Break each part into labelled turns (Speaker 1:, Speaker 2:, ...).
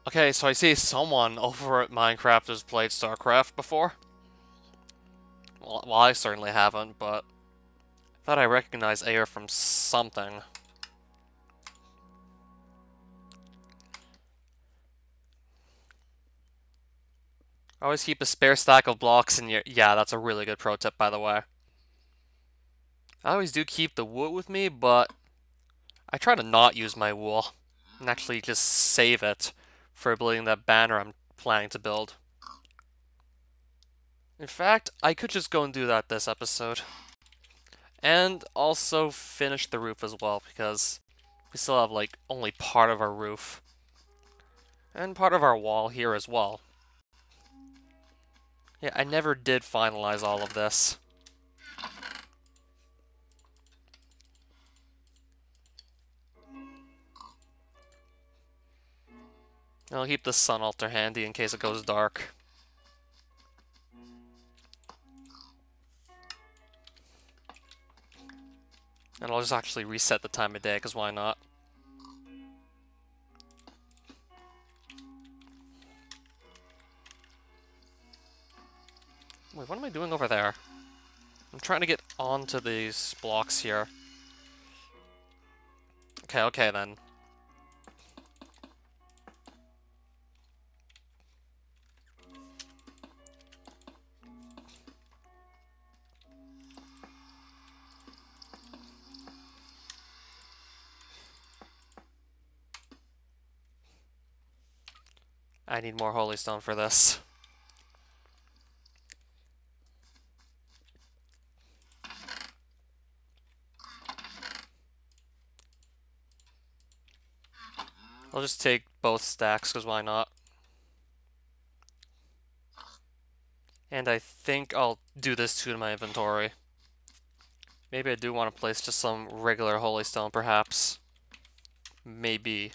Speaker 1: Okay, so I see someone over at Minecraft has played StarCraft before. Well, I certainly haven't, but I thought I recognized Aether from something. Always keep a spare stack of blocks in your... Yeah, that's a really good pro tip, by the way. I always do keep the wood with me, but I try to not use my wool and actually just save it for building that banner I'm planning to build. In fact, I could just go and do that this episode. And also finish the roof as well, because we still have, like, only part of our roof. And part of our wall here as well. Yeah, I never did finalize all of this. I'll keep the sun altar handy in case it goes dark. And I'll just actually reset the time of day, because why not? Wait, what am I doing over there? I'm trying to get onto these blocks here. Okay then. I need more holy stone for this. I'll just take both stacks, because why not? And I think I'll do this too in my inventory. Maybe I do want to place just some regular holy stone, perhaps. Maybe.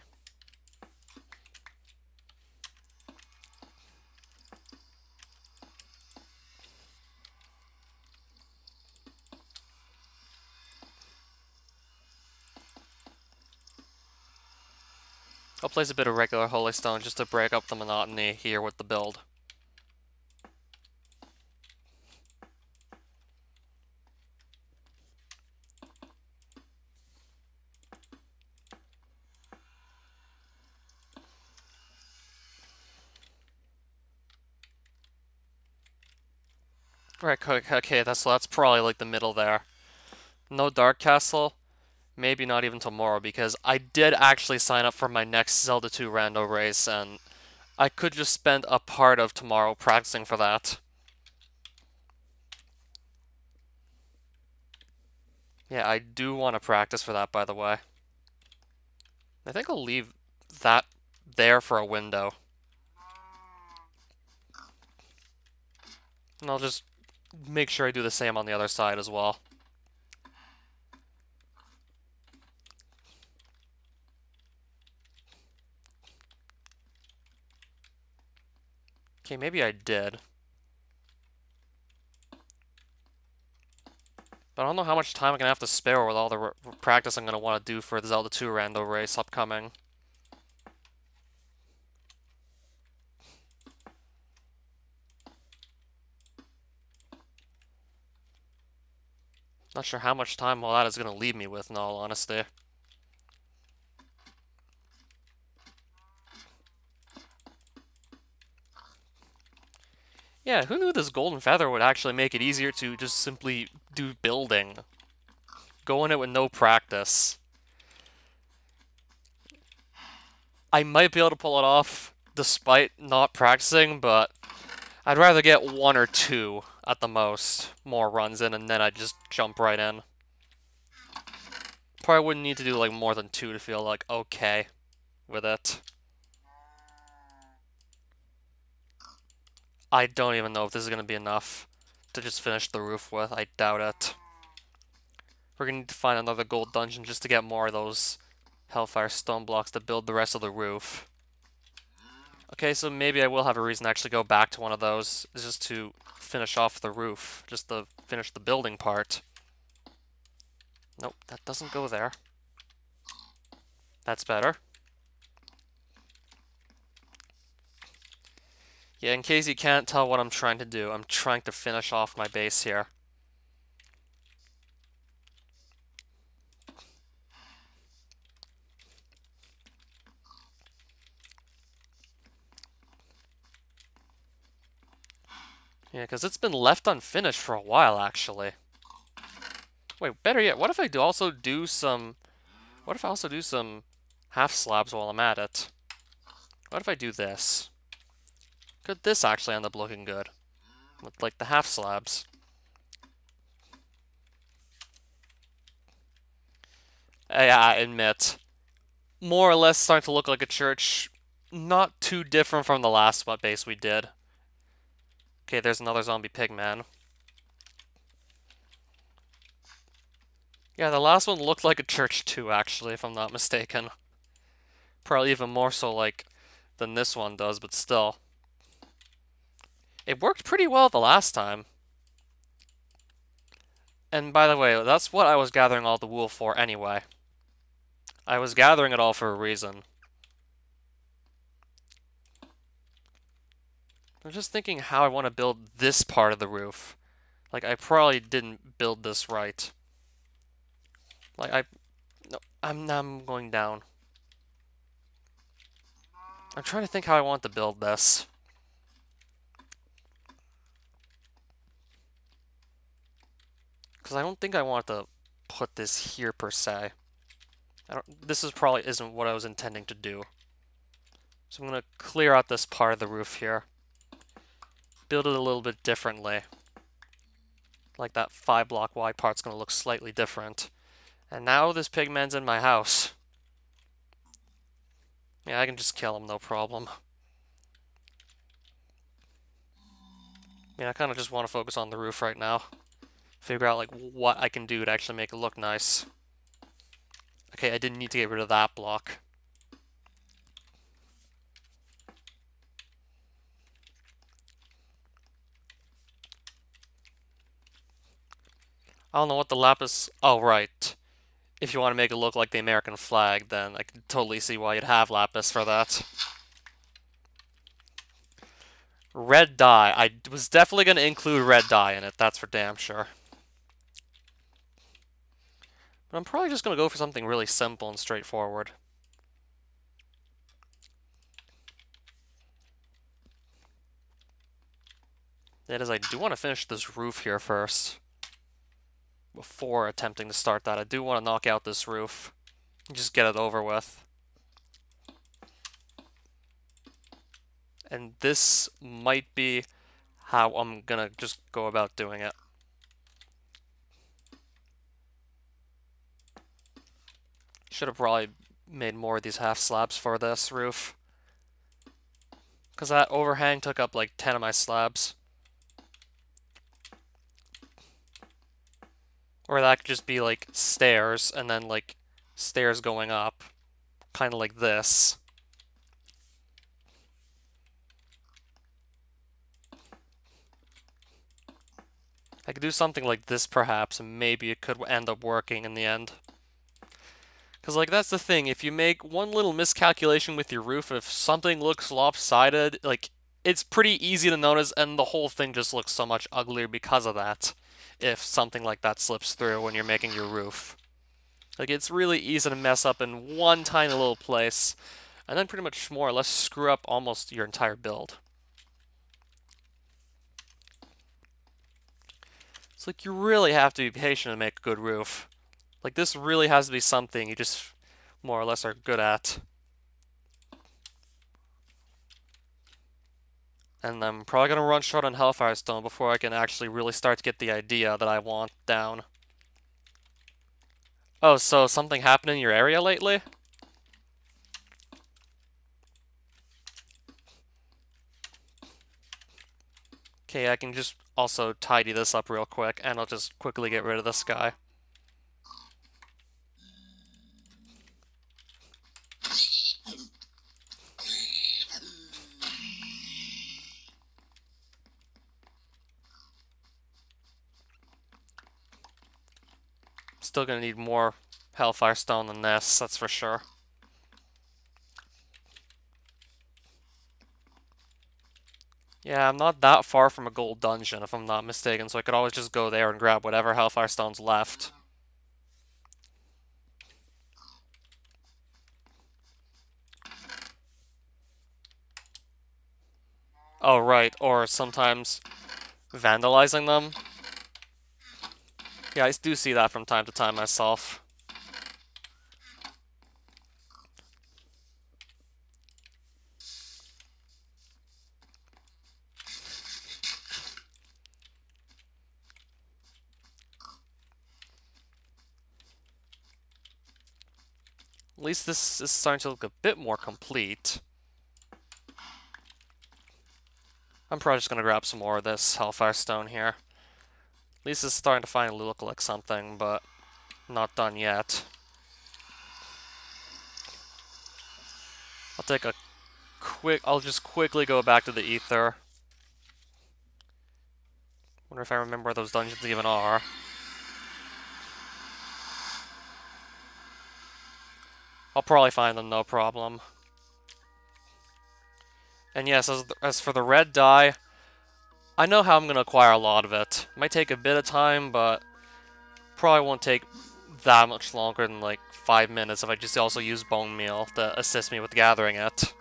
Speaker 1: I'll place a bit of regular holy stone just to break up the monotony here with the build. Right, okay, that's probably like the middle there. No Dark Castle, maybe not even tomorrow, because I did actually sign up for my next Zelda 2 rando race, and I could just spend a part of tomorrow practicing for that. Yeah, I do want to practice for that, by the way. I think I'll leave that there for a window. And I'll just make sure I do the same on the other side as well. Okay, maybe I did. But I don't know how much time I'm going to have to spare with all the practice I'm going to want to do for the Zelda 2 rando race upcoming. Not sure how much time all that is going to leave me with, in all honesty. Yeah, who knew this golden feather would actually make it easier to just simply do building? Go in it with no practice. I might be able to pull it off despite not practicing, but I'd rather get 1 or 2 at the most more runs in, and then I'd just jump right in. Probably wouldn't need to do like more than 2 to feel like okay with it. I don't even know if this is going to be enough to just finish the roof with. I doubt it. We're going to need to find another gold dungeon just to get more of those Hellfire stone blocks to build the rest of the roof. Okay, so maybe I will have a reason to actually go back to one of those, just to finish off the roof, just to finish the building part. Nope, that doesn't go there. That's better. Yeah, in case you can't tell what I'm trying to do, I'm trying to finish off my base here. Yeah, because it's been left unfinished for a while, actually. Wait, better yet, what if I also do some... What if I also do some half slabs while I'm at it? What if I do this? Could this actually end up looking good? With, like, the half slabs. Yeah, I admit. More or less starting to look like a church. Not too different from the last base we did. Okay, there's another zombie pigman. Yeah, the last one looked like a church too, actually, if I'm not mistaken. Probably even more so, like, than this one does, but still. It worked pretty well the last time. And by the way, that's what I was gathering all the wool for anyway. I was gathering it all for a reason. I'm just thinking how I want to build this part of the roof. Like, I probably didn't build this right. Like, no, I'm going down. I'm trying to think how I want to build this. Because I don't think I want to put this here per se. This probably isn't what I was intending to do. So I'm going to clear out this part of the roof here. Build it a little bit differently. Like that 5-block wide part's going to look slightly different. And now this pigman's in my house. Yeah, I can just kill him, no problem. Yeah, I kind of just want to focus on the roof right now. Figure out, like, what I can do to actually make it look nice. Okay, I didn't need to get rid of that block. I don't know what the lapis... Oh, right. If you want to make it look like the American flag, then I can totally see why you'd have lapis for that. Red dye. I was definitely going to include red dye in it, that's for damn sure. But I'm probably just going to go for something really simple and straightforward. That is, I do want to finish this roof here first. Before attempting to start that, I do want to knock out this roof. Just get it over with. And this might be how I'm gonna just go about doing it. Should have probably made more of these half slabs for this roof. Because that overhang took up like 10 of my slabs. Or that could just be like stairs, and then like stairs going up. Kind of like this. I could do something like this perhaps, and maybe it could end up working in the end. Because, like, that's the thing, if you make one little miscalculation with your roof, if something looks lopsided, like, it's pretty easy to notice, and the whole thing just looks so much uglier because of that, if something like that slips through when you're making your roof. Like, it's really easy to mess up in one tiny little place, and then pretty much more or less screw up almost your entire build. It's like, you really have to be patient to make a good roof. Like, this really has to be something you just more or less are good at. And I'm probably going to run short on Hellfire Stone before I can actually really start to get the idea that I want down. Oh, so something happened in your area lately? Okay, I can just also tidy this up real quick, and I'll just quickly get rid of this guy. Still gonna need more Hellfire Stone than this, that's for sure. Yeah, I'm not that far from a gold dungeon, if I'm not mistaken, so I could always just go there and grab whatever Hellfire Stone's left. Oh, right, or sometimes vandalizing them. Yeah, I do see that from time to time myself. At least this is starting to look a bit more complete. I'm probably just going to grab some more of this Hellfire Stone here. At least it's starting to finally look like something, but not done yet. I'll just quickly go back to the Aether. Wonder if I remember where those dungeons even are. I'll probably find them, no problem. And yes, as for the red dye, I know how I'm going to acquire a lot of it. Might take a bit of time, but probably won't take that much longer than like 5 minutes if I just also use bone meal to assist me with gathering it.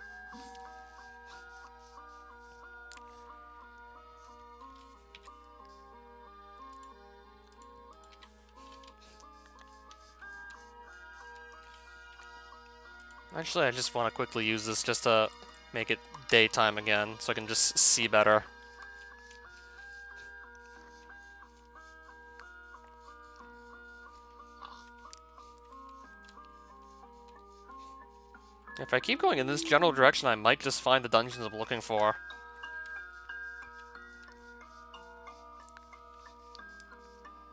Speaker 1: Actually, I just want to quickly use this just to make it daytime again, so I can just see better. If I keep going in this general direction, I might just find the dungeons I'm looking for.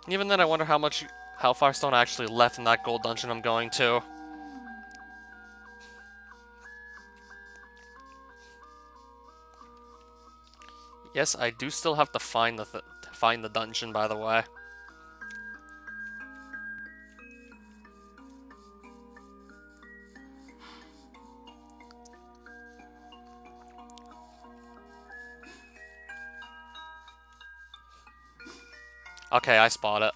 Speaker 1: Even then, I wonder how much Hellfire Stone actually left in that gold dungeon I'm going to. Yes, I do still have to find the dungeon, by the way. Okay, I spot it.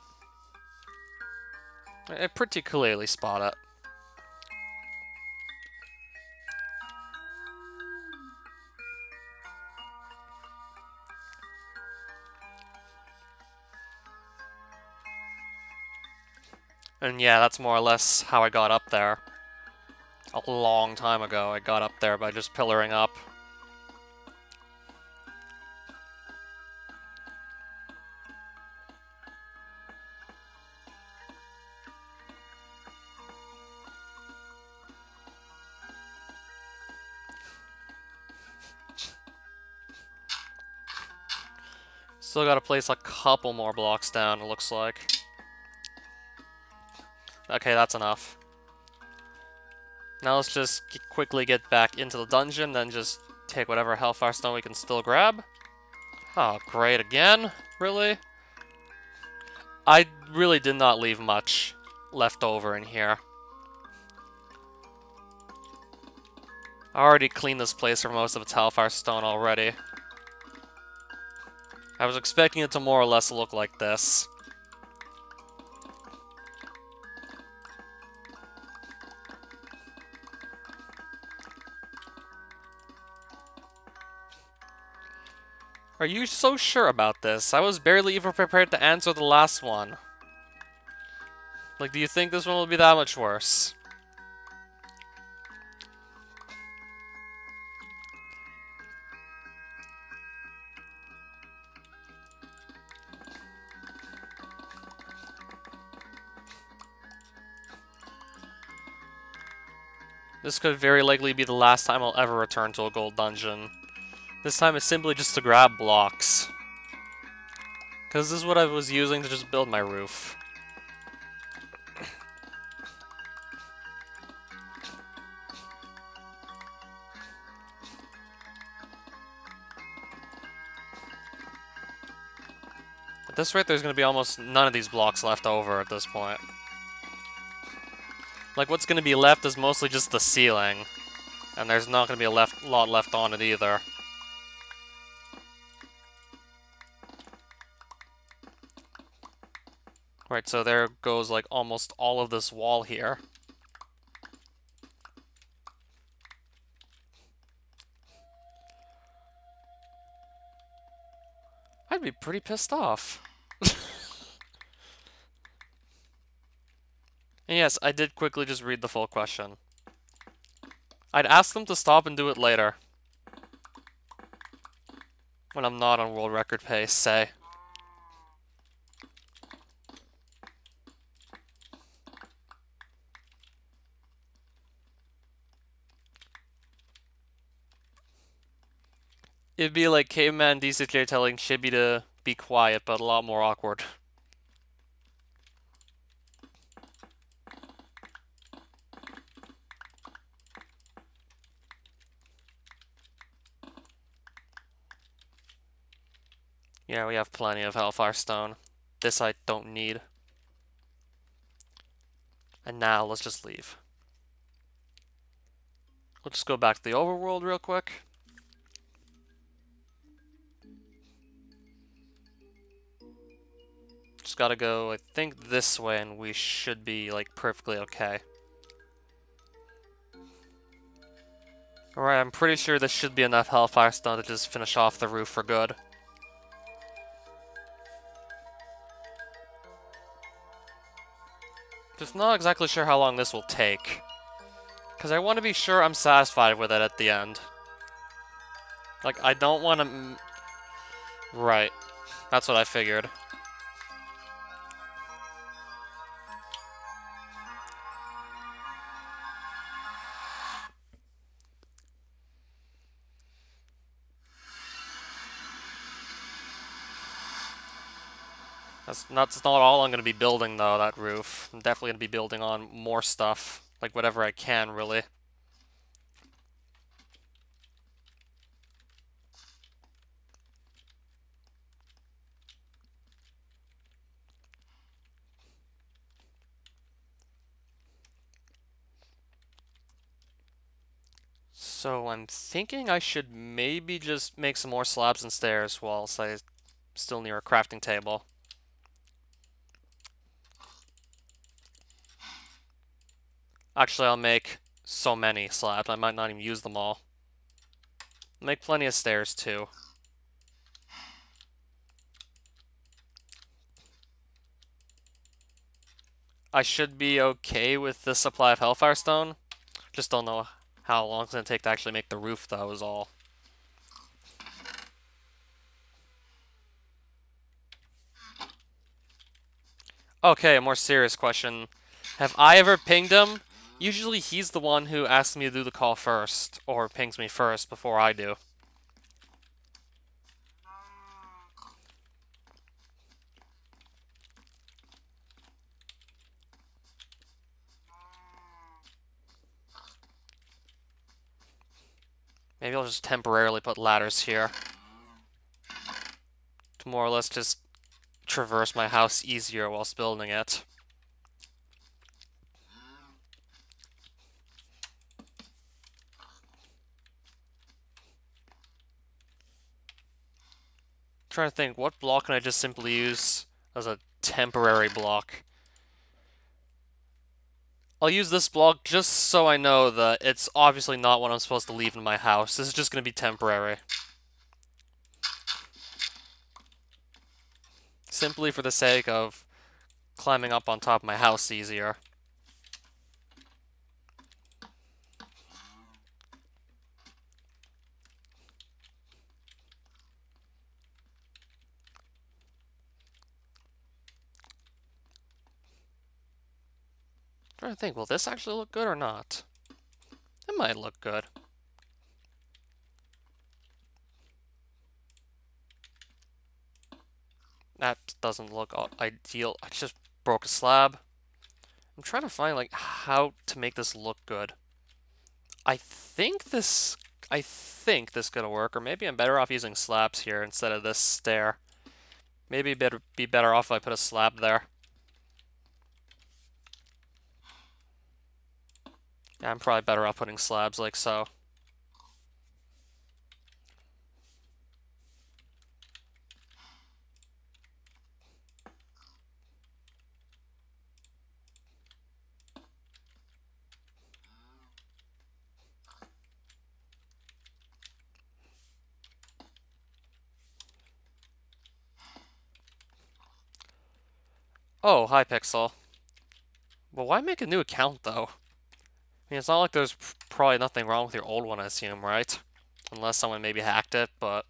Speaker 1: I pretty clearly spot it. And yeah, that's more or less how I got up there. A long time ago, I got up there by just pillaring up. Still gotta place a couple more blocks down, it looks like. Okay, that's enough. Now let's just quickly get back into the dungeon, then just take whatever Hellfire Stone we can still grab. Oh, great, again? Really? I really did not leave much left over in here. I already cleaned this place for most of its Hellfire Stone already. I was expecting it to more or less look like this. Are you so sure about this? I was barely even prepared to answer the last one. Like, do you think this one will be that much worse? This could very likely be the last time I'll ever return to a gold dungeon. This time it's simply just to grab blocks. Because this is what I was using to just build my roof. At this rate, there's going to be almost none of these blocks left over at this point. Like, what's going to be left is mostly just the ceiling. And there's not going to be a lot left on it either. Right, so there goes like almost all of this wall here. I'd be pretty pissed off. And yes, I did quickly just read the full question. I'd ask them to stop and do it later. When I'm not on world record pace, say. It'd be like Caveman DCJ telling Chibi to be quiet, but a lot more awkward. Yeah, we have plenty of Hellfire Stone. This I don't need. And now, let's just leave. Let's just go back to the overworld real quick. Just gotta go, I think, this way, and we should be, like, perfectly okay. Alright, I'm pretty sure this should be enough Hellfire Stone to just finish off the roof for good. Just not exactly sure how long this will take. Because I want to be sure I'm satisfied with it at the end. Like, I don't want to... Right. That's what I figured. That's not all I'm going to be building, though, that roof. I'm definitely going to be building on more stuff. Like, whatever I can, really. So I'm thinking I should maybe just make some more slabs and stairs whilst I'm still near a crafting table. Actually, I'll make so many slabs, I might not even use them all. I'll make plenty of stairs, too. I should be okay with the supply of Hellfire Stone. Just don't know how long it's going to take to actually make the roof, though, is all. Okay, a more serious question. Have I ever pinged him? Usually he's the one who asks me to do the call first, or pings me first before I do. Maybe I'll just temporarily put ladders here. To more or less just traverse my house easier whilst building it. Trying to think, what block can I just simply use as a temporary block? I'll use this block just so I know that it's obviously not what I'm supposed to leave in my house. This is just going to be temporary. Simply for the sake of climbing up on top of my house easier. I'm trying to think, will this actually look good or not? It might look good. That doesn't look ideal. I just broke a slab. I'm trying to find, like, how to make this look good. I think this gonna work, or maybe I'm better off using slabs here instead of this stair. Maybe be better off if I put a slab there. Yeah, I'm probably better off putting slabs like so. Oh, hi, Pixel. Well, why make a new account, though? I mean, it's not like there's probably nothing wrong with your old one, I assume, right? Unless someone maybe hacked it, but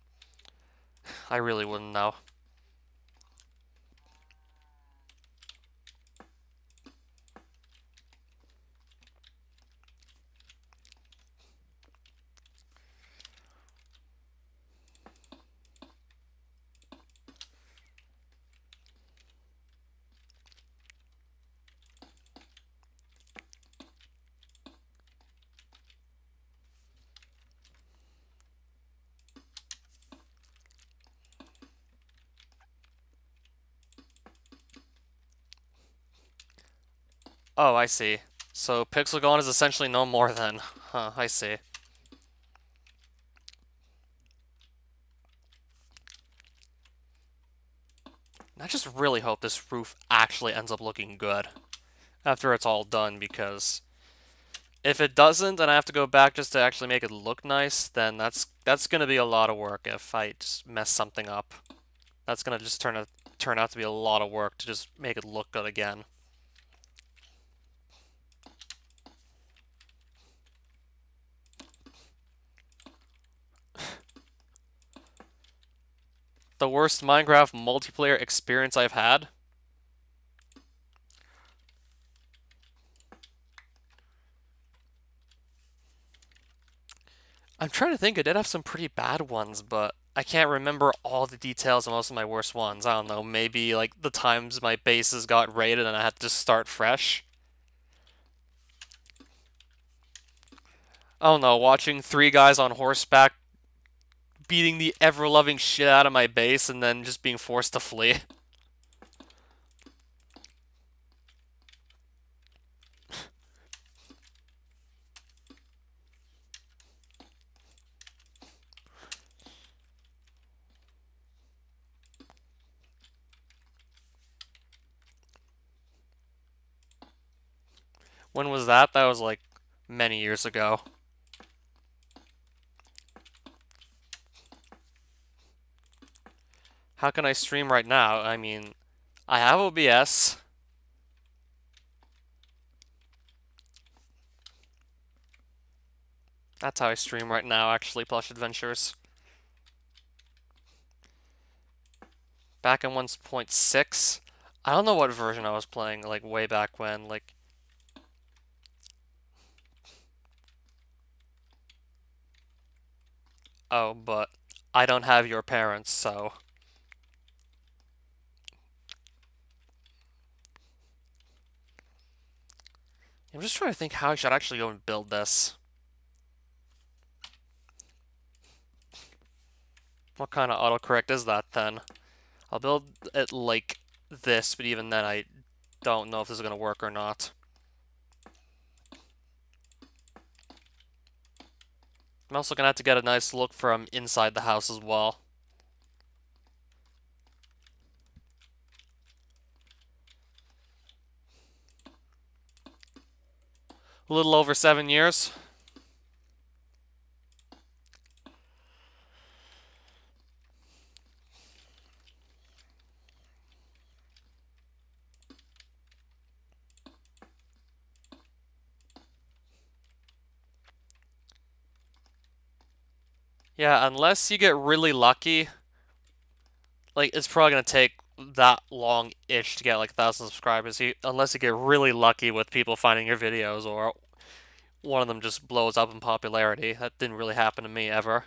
Speaker 1: I really wouldn't know. Oh, I see. So Pixelgon is essentially no more then. Huh, I see. I just really hope this roof actually ends up looking good after it's all done, because if it doesn't and I have to go back just to actually make it look nice, then that's gonna be a lot of work if I just mess something up. That's gonna just turn out to be a lot of work to just make it look good again. The worst Minecraft multiplayer experience I've had? I'm trying to think. I did have some pretty bad ones, but I can't remember all the details of most of my worst ones. I don't know, maybe like the times my bases got raided and I had to just start fresh. I don't know, watching three guys on horseback beating the ever-loving shit out of my base and then just being forced to flee. When was that? That was like many years ago. How can I stream right now? I mean, I have OBS. That's how I stream right now, actually, Plush Adventures. Back in 1.6? I don't know what version I was playing, like, way back when, like... Oh, but I don't have your parents, so... I'm just trying to think how I should actually go and build this. What kind of autocorrect is that, then? I'll build it like this, but even then I don't know if this is going to work or not. I'm also going to have to get a nice look from inside the house as well. A little over 7 years. Yeah, unless you get really lucky, like, it's probably going to take that long-ish to get, like, 1,000 subscribers, unless you get really lucky with people finding your videos, or one of them just blows up in popularity. That didn't really happen to me, ever.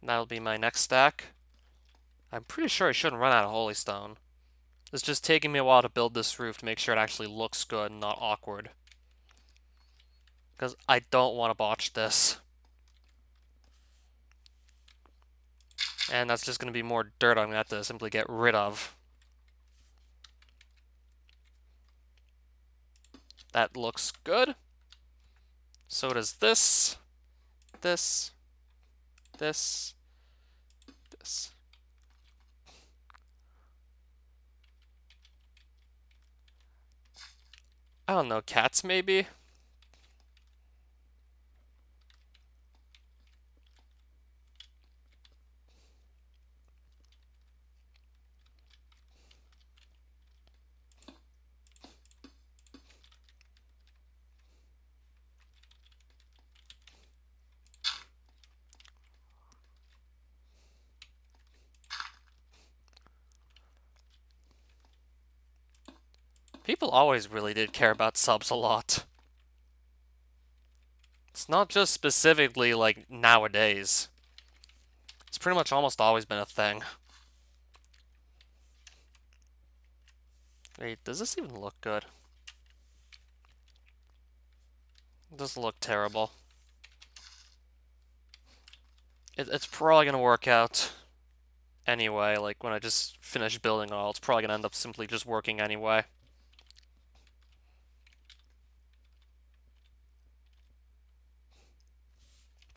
Speaker 1: That'll be my next stack. I'm pretty sure I shouldn't run out of holy stone. It's just taking me a while to build this roof to make sure it actually looks good and not awkward. Because I don't want to botch this. And that's just going to be more dirt I'm going to have to simply get rid of. That looks good. So does this, this, this, this. I don't know, cats maybe? People always really did care about subs a lot. It's not just specifically like nowadays. It's pretty much almost always been a thing. Wait, does this even look good? It doesn't look terrible. It's probably gonna work out anyway, like when I just finish building it all, it's probably gonna end up simply just working anyway.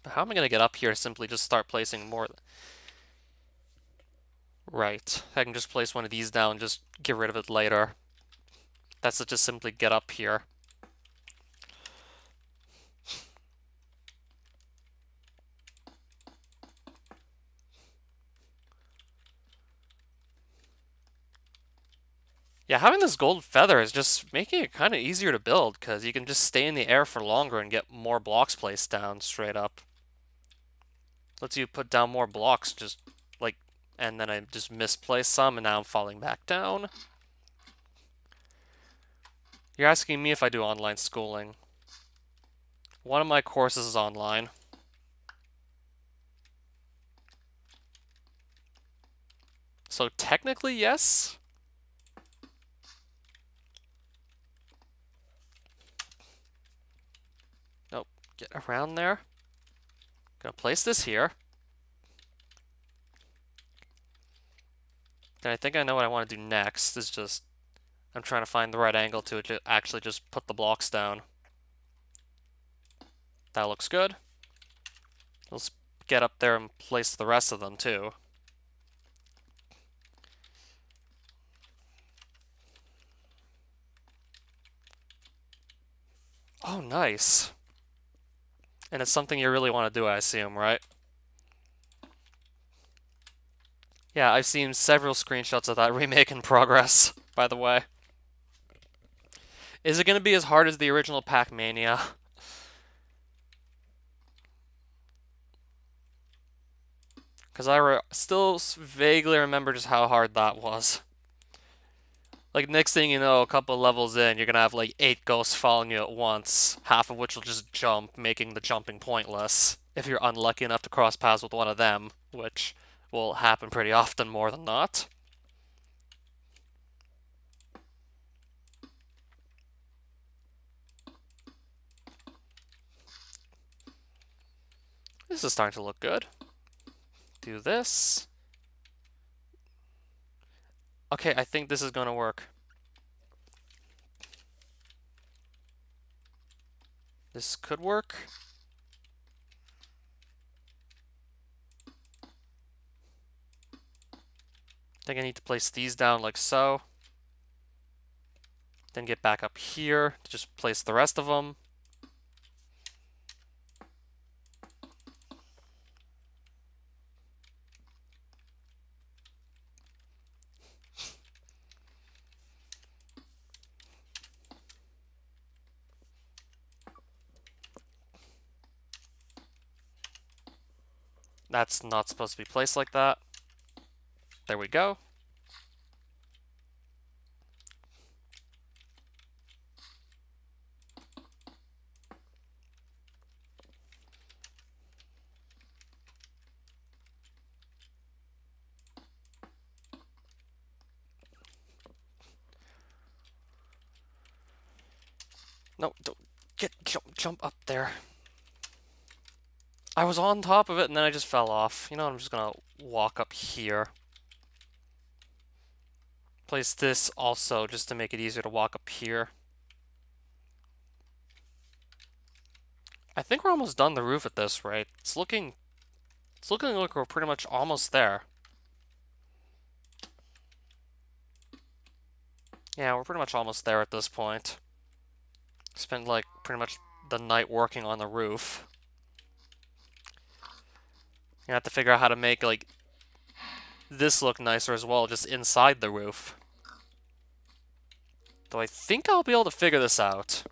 Speaker 1: But how am I gonna get up here to simply just start placing more? Right, I can just place one of these down and just get rid of it later. That's to just simply get up here. Yeah, having this gold feather is just making it kind of easier to build, because you can just stay in the air for longer and get more blocks placed down straight up. Lets you put down more blocks, just like, and then I just misplaced some, and now I'm falling back down. You're asking me if I do online schooling. One of my courses is online. So technically, yes. Nope, get around there. Gonna place this here. Then I think I know what I want to do next, is just, I'm trying to find the right angle to actually just put the blocks down. That looks good. Let's get up there and place the rest of them too. Oh, nice. And it's something you really want to do, I assume, right? Yeah, I've seen several screenshots of that remake in progress, by the way. Is it going to be as hard as the original Pac-Mania? Because I still vaguely remember just how hard that was. Like, next thing you know, a couple levels in, you're gonna have like 8 ghosts following you at once, half of which will just jump, making the jumping pointless. If you're unlucky enough to cross paths with one of them, which will happen pretty often more than not. This is starting to look good. Do this. Okay, I think this is gonna work. This could work. I think I need to place these down like so. Then get back up here to just place the rest of them. That's not supposed to be placed like that. There we go. No, don't jump up there. I was on top of it and then I just fell off. You know, I'm just gonna walk up here. Place this also just to make it easier to walk up here. I think we're almost done the roof at this rate. It's looking like we're pretty much almost there. Yeah, we're pretty much almost there at this point. Spent like pretty much the night working on the roof. You have to figure out how to make like this look nicer as well, just inside the roof. Though I think I'll be able to figure this out.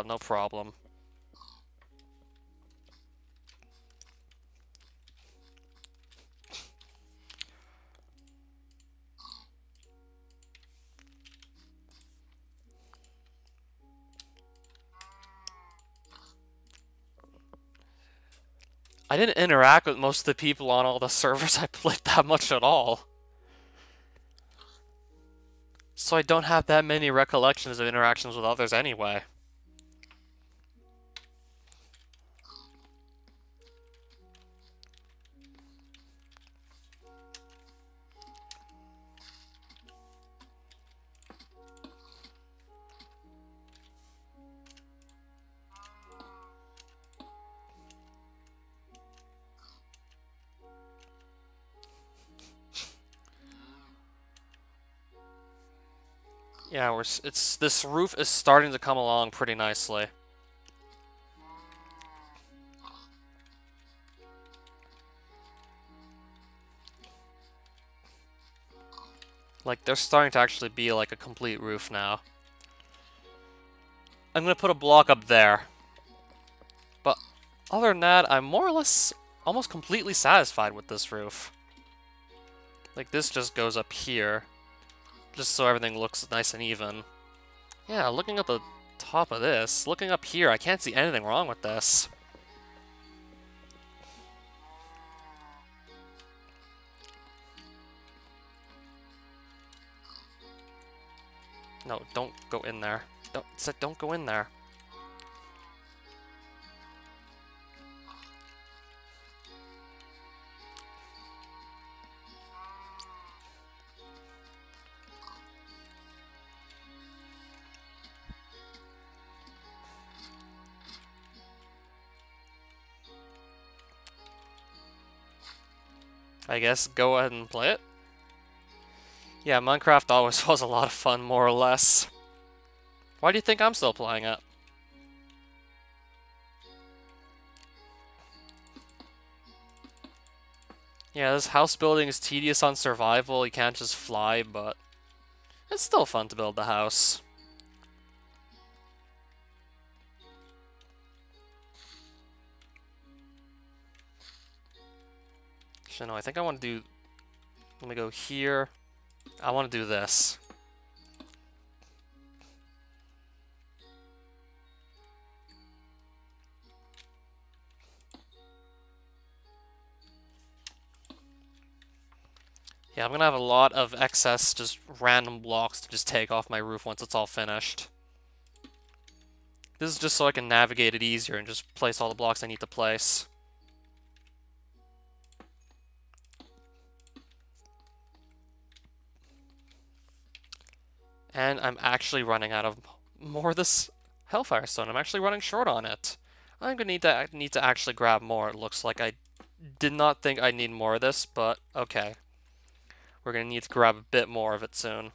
Speaker 1: No problem. I didn't interact with most of the people on all the servers I played that much at all. So I don't have that many recollections of interactions with others anyway. Yeah, this roof is starting to come along pretty nicely. Like, they're starting to actually be like a complete roof now. I'm gonna put a block up there. But other than that, I'm more or less almost completely satisfied with this roof. Like, this just goes up here, just so everything looks nice and even. Yeah, looking at the top of this, looking up here, I can't see anything wrong with this. No, don't go in there. Don't go in there. I guess go ahead and play it. Yeah, Minecraft always was a lot of fun, more or less. Why do you think I'm still playing it? Yeah, this house building is tedious on survival, you can't just fly, but it's still fun to build the house. Actually, no, I think I want to do... Let me go here. I want to do this. Yeah, I'm gonna have a lot of excess, just random blocks to just take off my roof once it's all finished. This is just so I can navigate it easier and just place all the blocks I need to place. And I'm actually running out of more of this Hellfire Stone. I'm actually running short on it. I'm gonna need to actually grab more. It looks like I did not think I'd need more of this, but okay. We're gonna need to grab a bit more of it soon.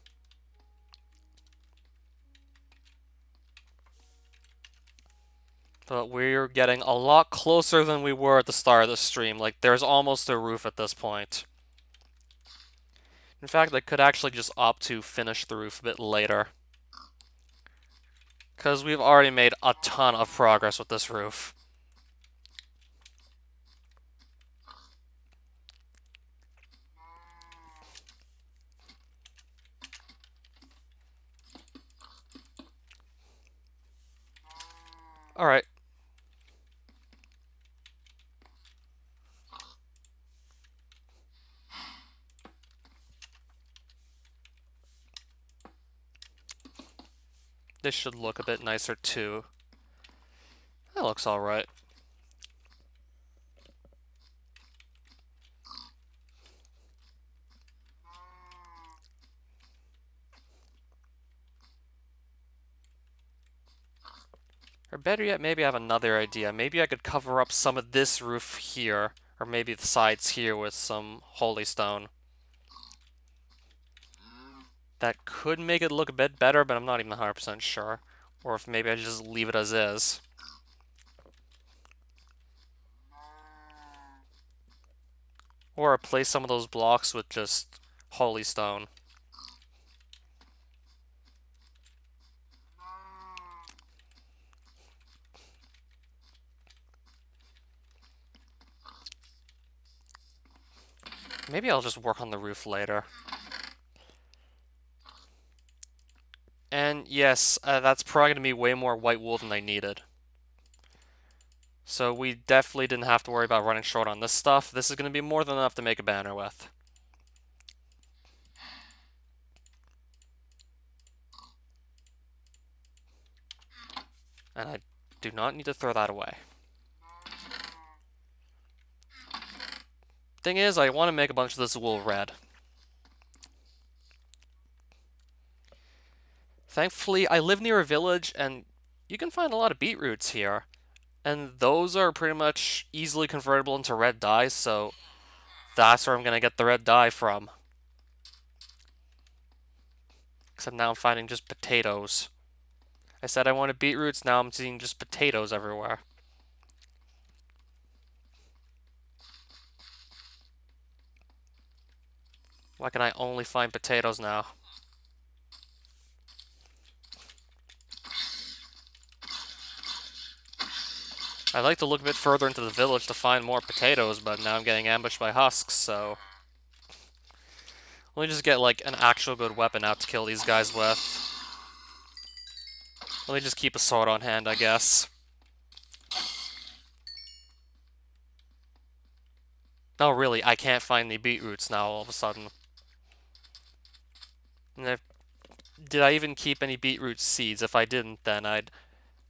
Speaker 1: But we're getting a lot closer than we were at the start of the stream. Like, there's almost a roof at this point. In fact, I could actually just opt to finish the roof a bit later. Because we've already made a ton of progress with this roof. Alright. This should look a bit nicer too. That looks alright. Or better yet, maybe I have another idea. Maybe I could cover up some of this roof here, or maybe the sides here with some holy stone. That could make it look a bit better, but I'm not even 100% sure. Or if maybe I just leave it as is. Or replace some of those blocks with just holy stone. Maybe I'll just work on the roof later. And yes, that's probably going to be way more white wool than I needed. So we definitely didn't have to worry about running short on this stuff. This is going to be more than enough to make a banner with. And I do not need to throw that away. Thing is, I want to make a bunch of this wool red. Thankfully, I live near a village, and you can find a lot of beetroots here. And those are pretty much easily convertible into red dye, so that's where I'm going to get the red dye from. Except now I'm finding just potatoes. I said I wanted beetroots, now I'm seeing just potatoes everywhere. Why can I only find potatoes now? I'd like to look a bit further into the village to find more potatoes, but now I'm getting ambushed by husks, so... Let me just get, like, an actual good weapon out to kill these guys with. Let me just keep a sword on hand, I guess. No, really, I can't find the beetroots now all of a sudden. And did I even keep any beetroot seeds? If I didn't, then I'd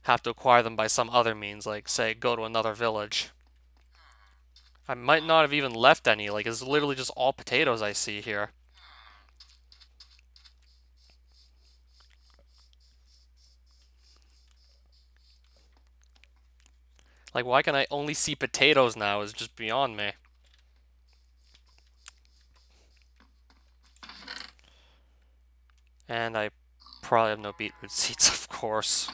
Speaker 1: have to acquire them by some other means, like, say, go to another village. I might not have even left any, like, it's literally just all potatoes I see here. Like, why can I only see potatoes now is just beyond me. And I probably have no beetroot seeds, of course.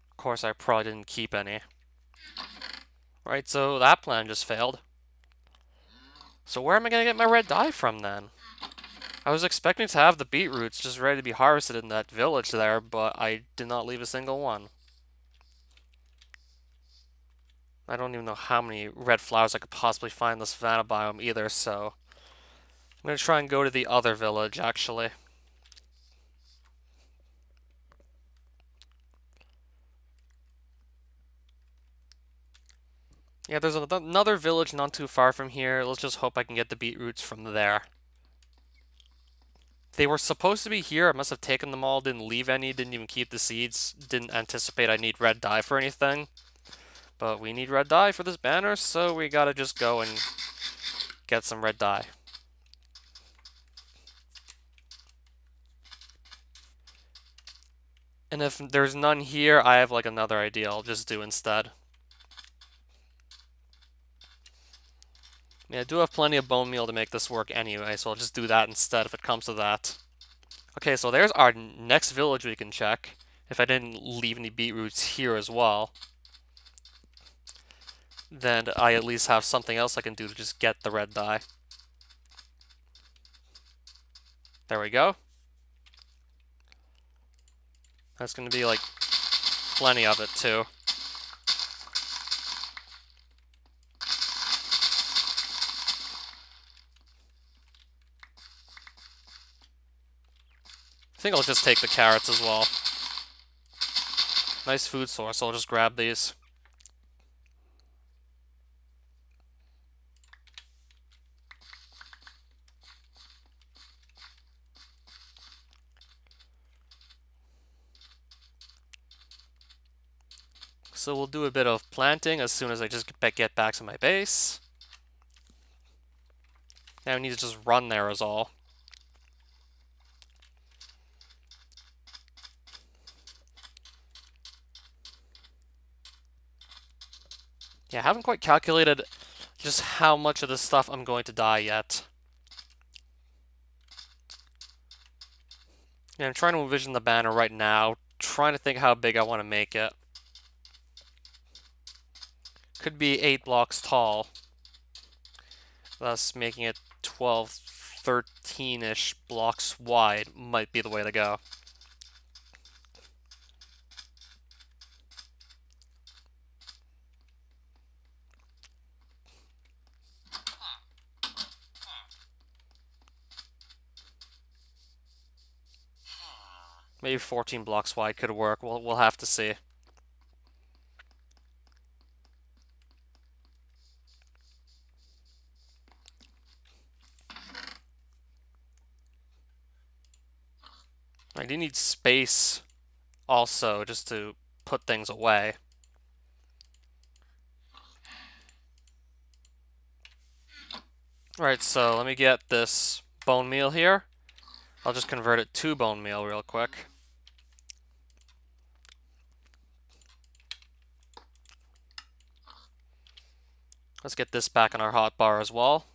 Speaker 1: Of course, I probably didn't keep any. Right, so that plan just failed. So where am I going to get my red dye from, then? I was expecting to have the beetroots just ready to be harvested in that village there, but I did not leave a single one. I don't even know how many red flowers I could possibly find in the savanna biome either, so... I'm going to try and go to the other village, actually. Yeah, there's another village not too far from here. Let's just hope I can get the beetroots from there. They were supposed to be here. I must have taken them all, didn't leave any, didn't even keep the seeds. Didn't anticipate I need red dye for anything. But we need red dye for this banner, so we gotta just go and get some red dye. And if there's none here, I have like another idea I'll just do instead. Yeah, I do have plenty of bone meal to make this work anyway, so I'll just do that instead if it comes to that. Okay, so there's our next village we can check, if I didn't leave any beetroots here as well. Then I at least have something else I can do to just get the red dye. There we go. That's going to be like plenty of it too. I think I'll just take the carrots as well. Nice food source, so I'll just grab these. So we'll do a bit of planting as soon as I just get back to my base. Now I need to just run there is all. Yeah, I haven't quite calculated just how much of this stuff I'm going to dye yet. Yeah, I'm trying to envision the banner right now, trying to think how big I want to make it. Could be 8 blocks tall, thus making it 12, 13-ish blocks wide might be the way to go. Maybe 14 blocks wide could work. We'll have to see. I do need space also just to put things away. Alright, so let me get this bone meal here. I'll just convert it to bone meal real quick. Let's get this back on our hotbar as well.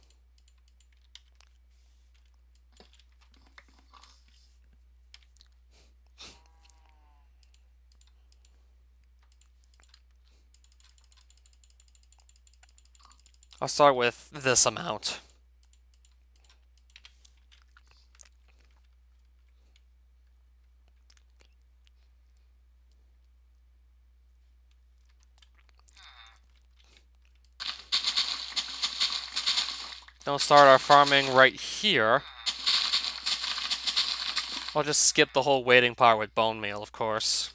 Speaker 1: I'll start with this amount. Then we'll start our farming right here. I'll just skip the whole waiting part with bone meal, of course.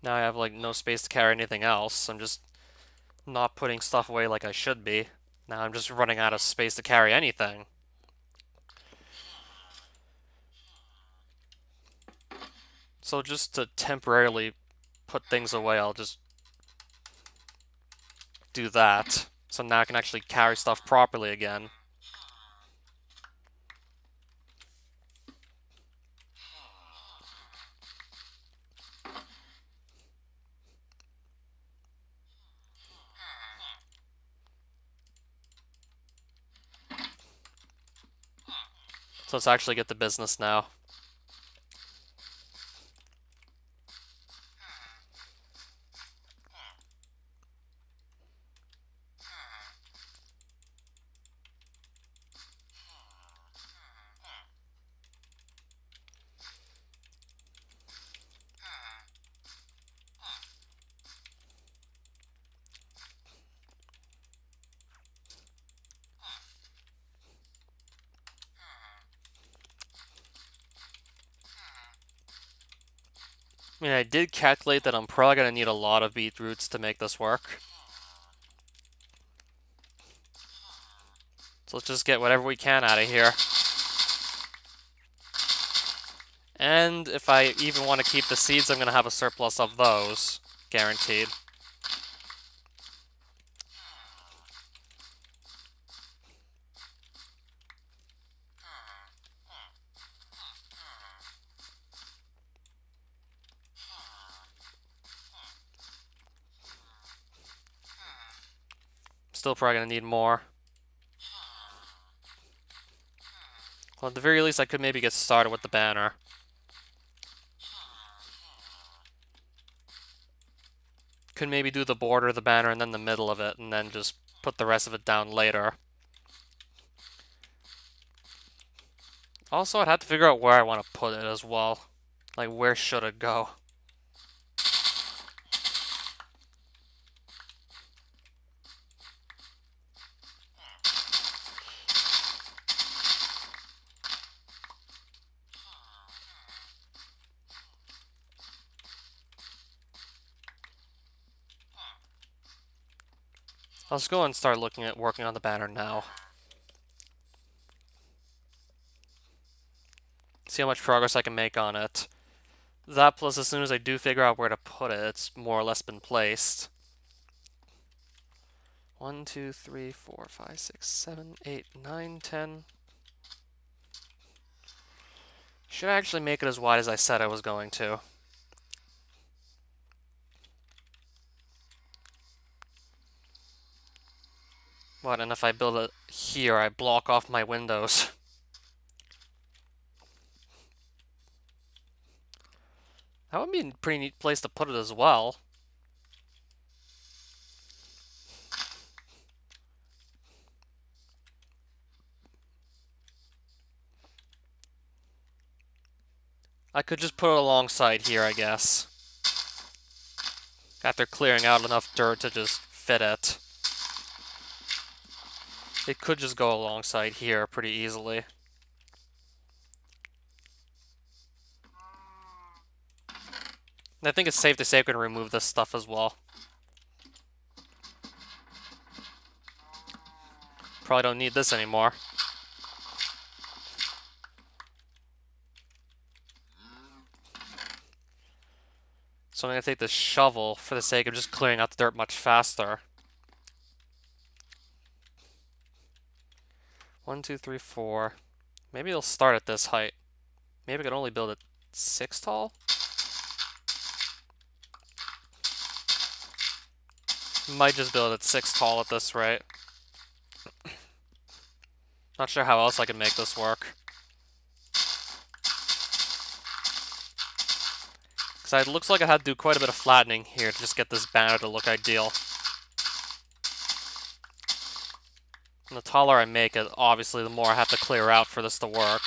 Speaker 1: Now I have, like, no space to carry anything else. I'm just not putting stuff away like I should be. Now I'm just running out of space to carry anything. So just to temporarily put things away, I'll just do that. So now I can actually carry stuff properly again. So let's actually get to business now. I mean, I did calculate that I'm probably going to need a lot of beetroots to make this work. So let's just get whatever we can out of here. And if I even want to keep the seeds, I'm going to have a surplus of those. Guaranteed. Still probably going to need more. Well, at the very least, I could maybe get started with the banner. Could maybe do the border of the banner and then the middle of it, and then just put the rest of it down later. Also, I'd have to figure out where I want to put it as well. Like, where should it go? Let's go and start looking at working on the banner now. See how much progress I can make on it. That plus, as soon as I do figure out where to put it, it's more or less been placed. 1, 2, 3, 4, 5, 6, 7, 8, 9, 10. Should actually make it as wide as I said I was going to. What, and if I build it here, I block off my windows. That would be a pretty neat place to put it as well. I could just put it alongside here, I guess. After clearing out enough dirt to just fit it. It could just go alongside here pretty easily. And I think it's safe to say I'm going to remove this stuff as well. Probably don't need this anymore. So I'm going to take this shovel for the sake of just clearing out the dirt much faster. 1, 2, 3, 4. Maybe it'll start at this height. Maybe I could only build it 6 tall? Might just build it 6 tall at this rate. Not sure how else I can make this work. Because it looks like I had to do quite a bit of flattening here to just get this banner to look ideal. And the taller I make it, obviously the more I have to clear out for this to work.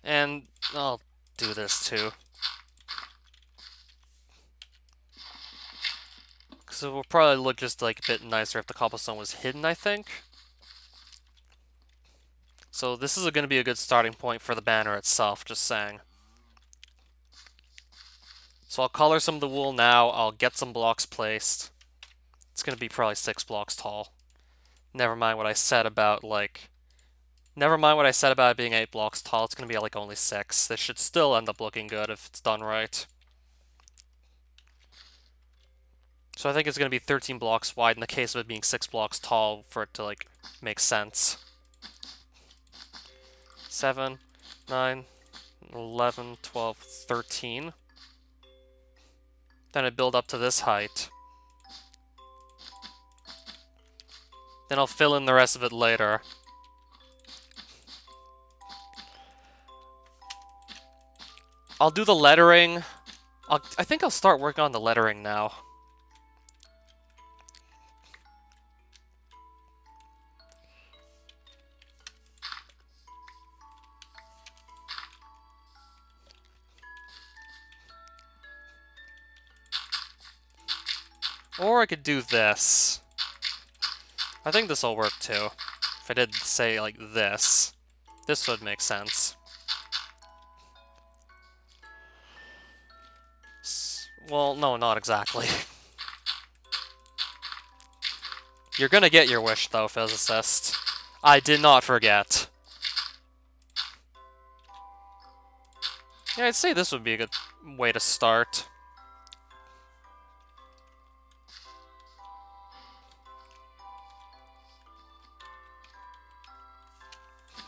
Speaker 1: And I'll do this too. Because it will probably look just like a bit nicer if the cobblestone was hidden, I think. So this is going to be a good starting point for the banner itself, just saying. So I'll color some of the wool now, I'll get some blocks placed. It's going to be probably 6 blocks tall. Never mind what I said about, Never mind what I said about it being 8 blocks tall, it's going to be like only 6. This should still end up looking good if it's done right. So I think it's going to be 13 blocks wide in the case of it being 6 blocks tall for it to, make sense. 7, 9, 11, 12, 13. Then I build up to this height. Then I'll fill in the rest of it later. I'll do the lettering. I think I'll start working on the lettering now. Or I could do this. I think this will work too. If I did say like this, this would make sense. Well, no, not exactly. You're gonna get your wish though, physicist. I did not forget. Yeah, I'd say this would be a good way to start.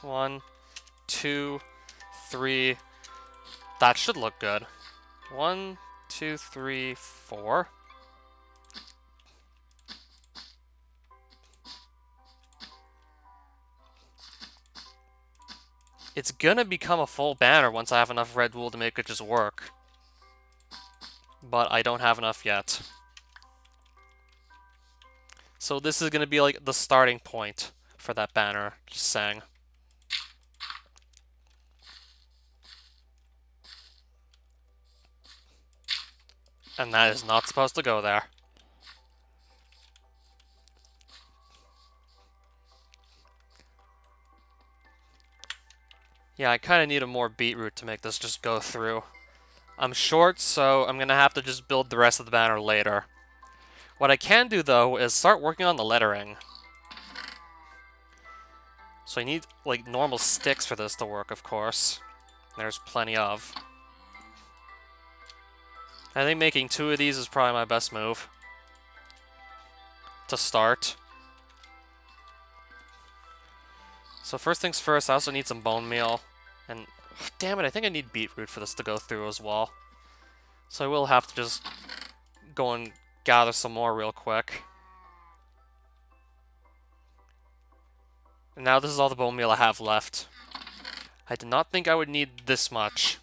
Speaker 1: One, 2, 3. That should look good. 1, 2, 3, 4. It's gonna become a full banner once I have enough red wool to make it just work. But I don't have enough yet. So this is gonna be like the starting point for that banner, just saying. And that is not supposed to go there. Yeah, I kind of need a more beetroot to make this just go through. I'm short, so I'm going to have to just build the rest of the banner later. What I can do, though, is start working on the lettering. So I need, like, normal sticks for this to work, of course. There's plenty of. I think making 2 of these is probably my best move. To start. So first things first, I also need some bone meal. And, damn it, I think I need beetroot for this to go through as well. So I will have to just go and gather some more real quick. And now this is all the bone meal I have left. I did not think I would need this much.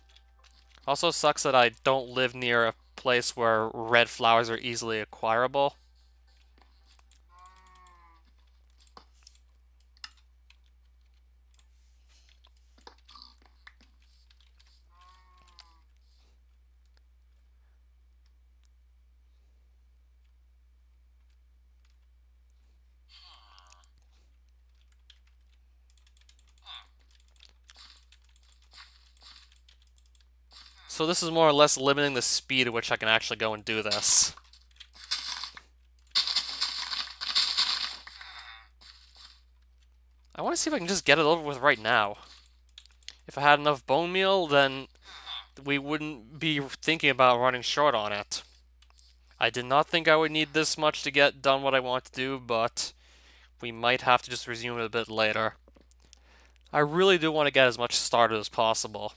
Speaker 1: Also sucks that I don't live near a place where red flowers are easily acquirable. So this is more or less limiting the speed at which I can actually go and do this. I want to see if I can just get it over with right now. If I had enough bone meal, then we wouldn't be thinking about running short on it. I did not think I would need this much to get done what I want to do, but we might have to just resume it a bit later. I really do want to get as much started as possible.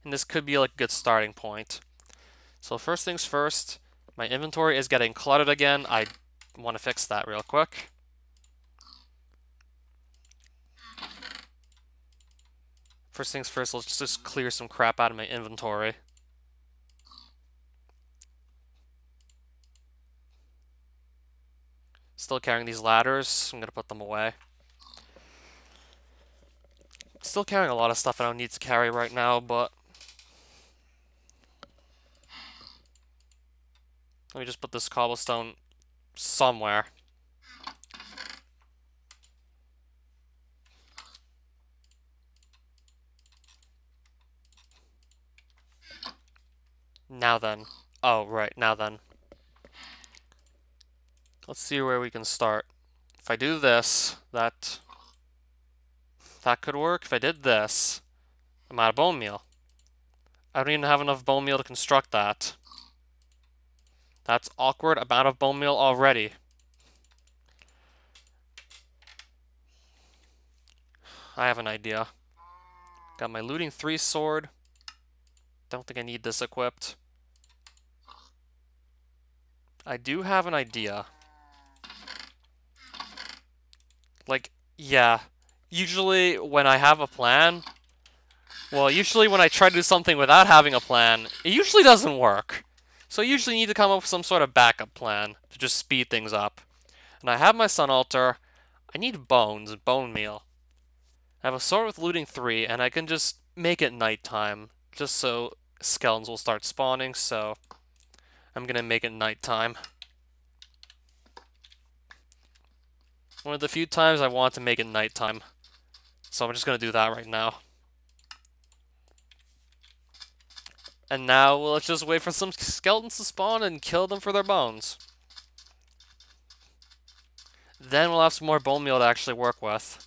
Speaker 1: And this could be like a good starting point. So first things first, my inventory is getting cluttered again. I want to fix that real quick. First things first, let's just clear some crap out of my inventory. Still carrying these ladders. I'm going to put them away. Still carrying a lot of stuff I don't need to carry right now, but let me just put this cobblestone somewhere. Now then. Oh, right, now then. Let's see where we can start. If I do this, that could work. If I did this, I'm out of bone meal. I don't even have enough bone meal to construct that. That's awkward. I'm out of bone meal already. I have an idea. Got my looting 3 sword. Don't think I need this equipped. I do have an idea. Like, yeah. Usually when I have a plan, well, usually when I try to do something without having a plan, it usually doesn't work. So I usually need to come up with some sort of backup plan to just speed things up. And I have my sun altar. I need bones, bone meal. I have a sword with looting 3, and I can just make it nighttime, just so skeletons will start spawning, so I'm gonna make it nighttime. One of the few times I want to make it nighttime. So I'm just gonna do that right now. And now let's just wait for some skeletons to spawn and kill them for their bones. Then we'll have some more bone meal to actually work with.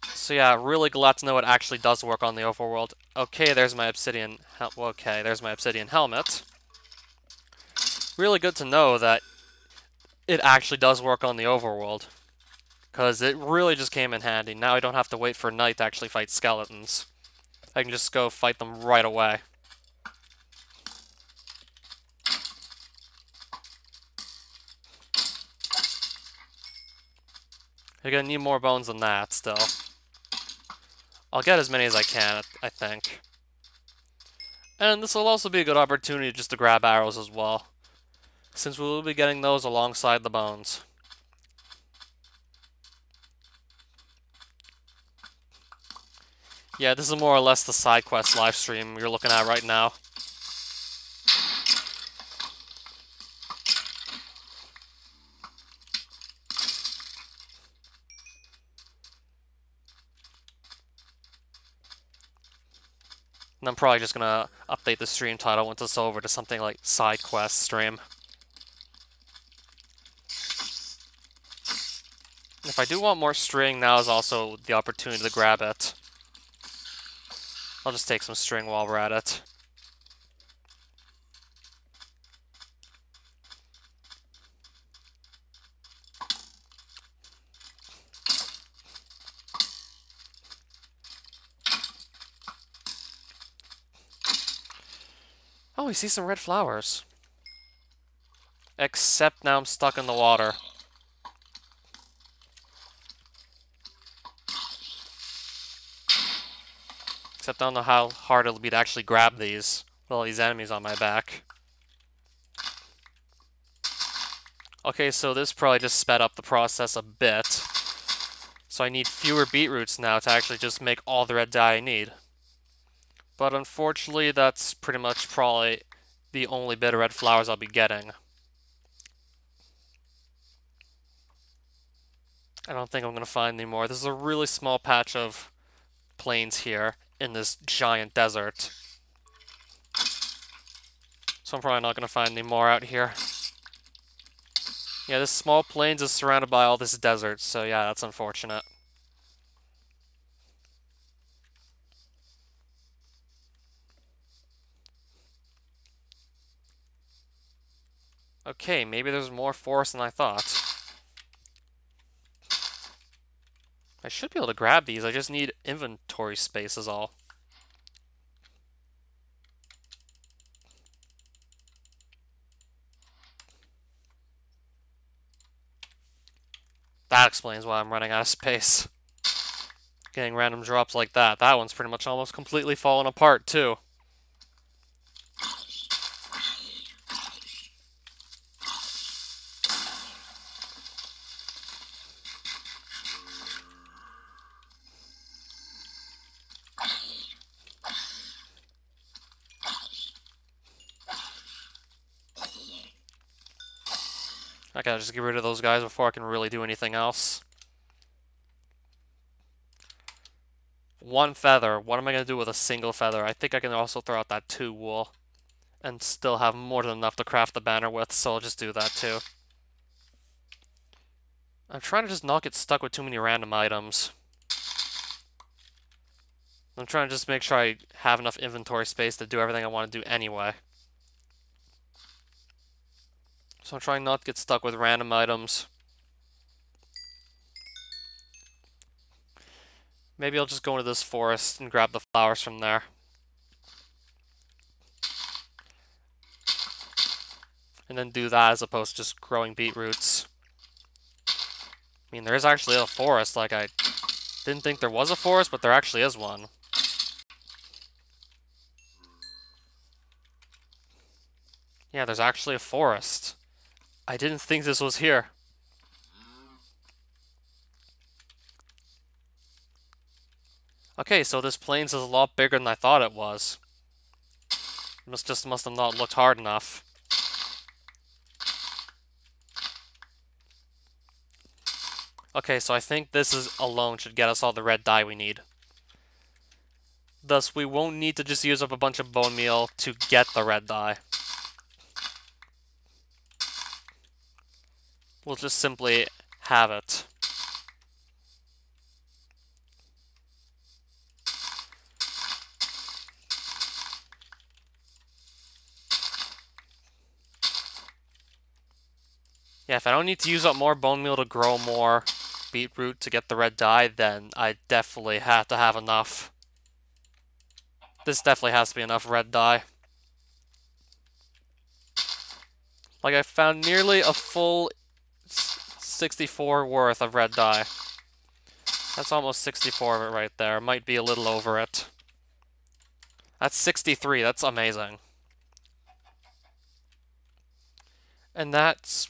Speaker 1: So yeah, really glad to know it actually does work on the overworld. Okay, there's my obsidian. Okay, there's my obsidian helmet. Really good to know that it actually does work on the overworld. because it really just came in handy. Now I don't have to wait for night to actually fight skeletons. I can just go fight them right away. You're gonna need more bones than that, still. I'll get as many as I can, I think. And this will also be a good opportunity just to grab arrows as well, since we will be getting those alongside the bones. Yeah, this is more or less the side quest live stream you're looking at right now. And I'm probably just gonna update the stream title once it's over to something like side quest stream. If I do want more string, now is also the opportunity to grab it. I'll just take some string while we're at it. Oh, we see some red flowers. Except now I'm stuck in the water. Except I don't know how hard it'll be to actually grab these with all these enemies on my back. Okay, so this probably just sped up the process a bit. So I need fewer beetroots now to actually just make all the red dye I need. But unfortunately, that's pretty much probably the only bit of red flowers I'll be getting. I don't think I'm going to find any more. This is a really small patch of plains here in this giant desert. So I'm probably not going to find any more out here. Yeah, this small plains is surrounded by all this desert, so yeah, that's unfortunate. Okay, maybe there's more forest than I thought. I should be able to grab these, I just need inventory space is all. That explains why I'm running out of space. Getting random drops like that. That one's pretty much almost completely fallen apart, too. I gotta just get rid of those guys before I can really do anything else. One feather. What am I going to do with a single feather? I think I can also throw out that 2 wool and still have more than enough to craft the banner with, so I'll just do that too. I'm trying to just not get stuck with too many random items. I'm trying to just make sure I have enough inventory space to do everything I want to do anyway. So I'm trying not to get stuck with random items. Maybe I'll just go into this forest and grab the flowers from there. And then do that as opposed to just growing beetroots. I mean, there is actually a forest, like I didn't think there was a forest, but there actually is one. Yeah, there's actually a forest. I didn't think this was here. Okay, so this plains is a lot bigger than I thought it was. Must have not looked hard enough. Okay, so I think this is alone should get us all the red dye we need. Thus, we won't need to just use up a bunch of bone meal to get the red dye. We'll just simply have it. Yeah, if I don't need to use up more bone meal to grow more beetroot to get the red dye, then I definitely have to have enough. This definitely has to be enough red dye. Like, I found nearly a full 64 worth of red dye. That's almost 64 of it right there. Might be a little over it. That's 63. That's amazing. And that's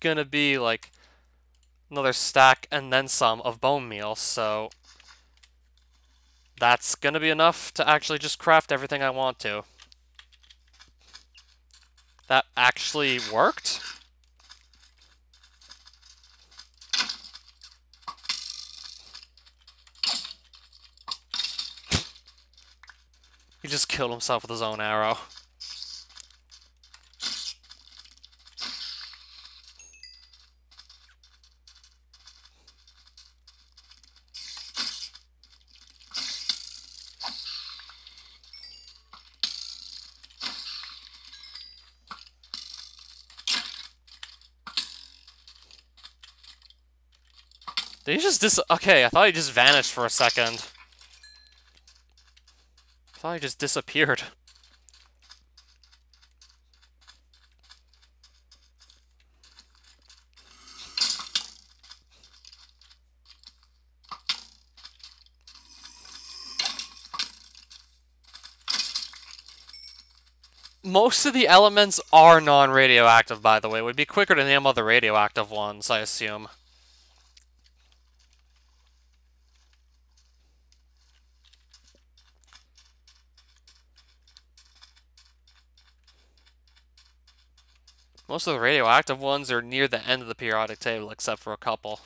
Speaker 1: gonna be like another stack and then some of bone meal, so that's gonna be enough to actually just craft everything I want to. That actually worked? He just killed himself with his own arrow. Did he just Okay, I thought he just vanished for a second. I thought he just disappeared. Most of the elements are non-radioactive, by the way. It would be quicker to name all the radioactive ones, I assume. Most of the radioactive ones are near the end of the periodic table, except for a couple.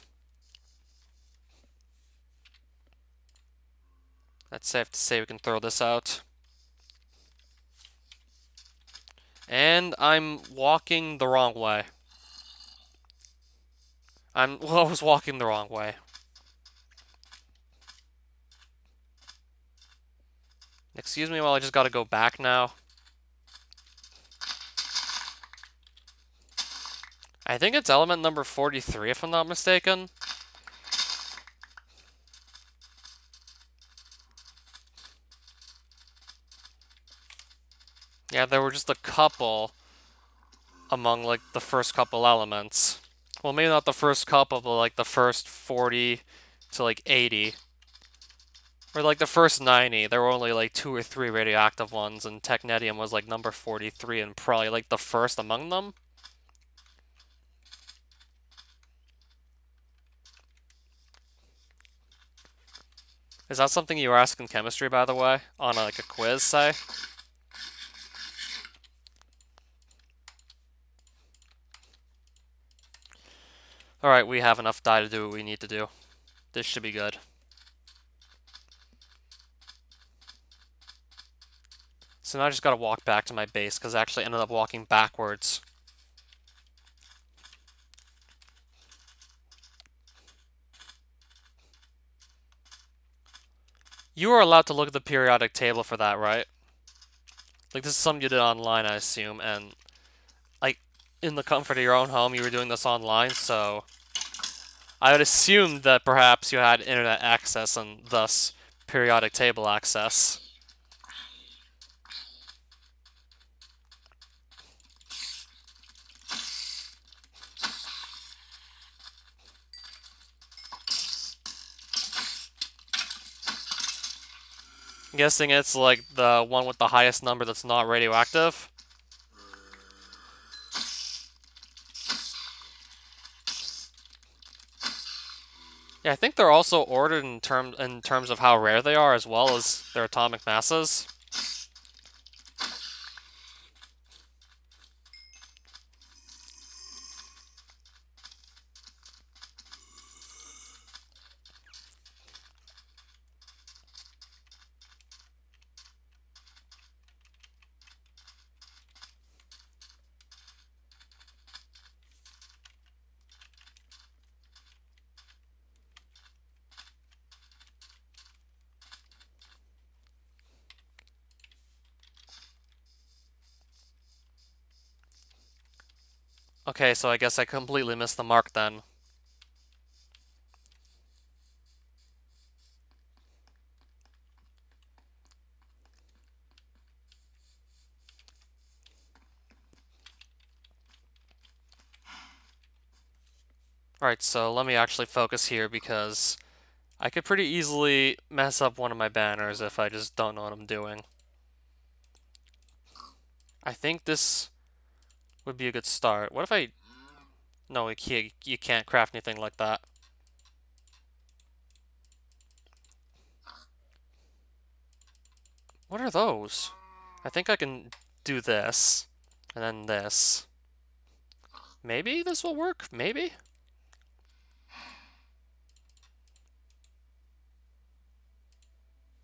Speaker 1: That's safe to say we can throw this out. And I'm walking the wrong way. I was walking the wrong way. Excuse me while I just gotta go back now. I think it's element number 43, if I'm not mistaken. Yeah, there were just a couple among, like, the first couple elements. Well, maybe not the first couple, but, like, the first 40 to, like, 80. Or, like, the first 90. There were only, like, 2 or 3 radioactive ones, and technetium was, like, number 43 and probably, like, the first among them. Is that something you were asking chemistry, by the way? On, like, a quiz, say? Alright, we have enough dye to do what we need to do. This should be good. So now I just gotta walk back to my base, because I actually ended up walking backwards. You are allowed to look at the periodic table for that, right? Like, this is something you did online, I assume, and, like, in the comfort of your own home, you were doing this online, so I would assume that perhaps you had internet access and thus periodic table access. I'm guessing it's like the one with the highest number that's not radioactive. Yeah, I think they're also ordered in terms of how rare they are, as well as their atomic masses. Okay, so I guess I completely missed the mark then. Alright, so let me actually focus here because I could pretty easily mess up one of my banners if I just don't know what I'm doing. I think this would be a good start. What if I... No, you can't craft anything like that. What are those? I think I can do this, and then this. Maybe this will work? Maybe?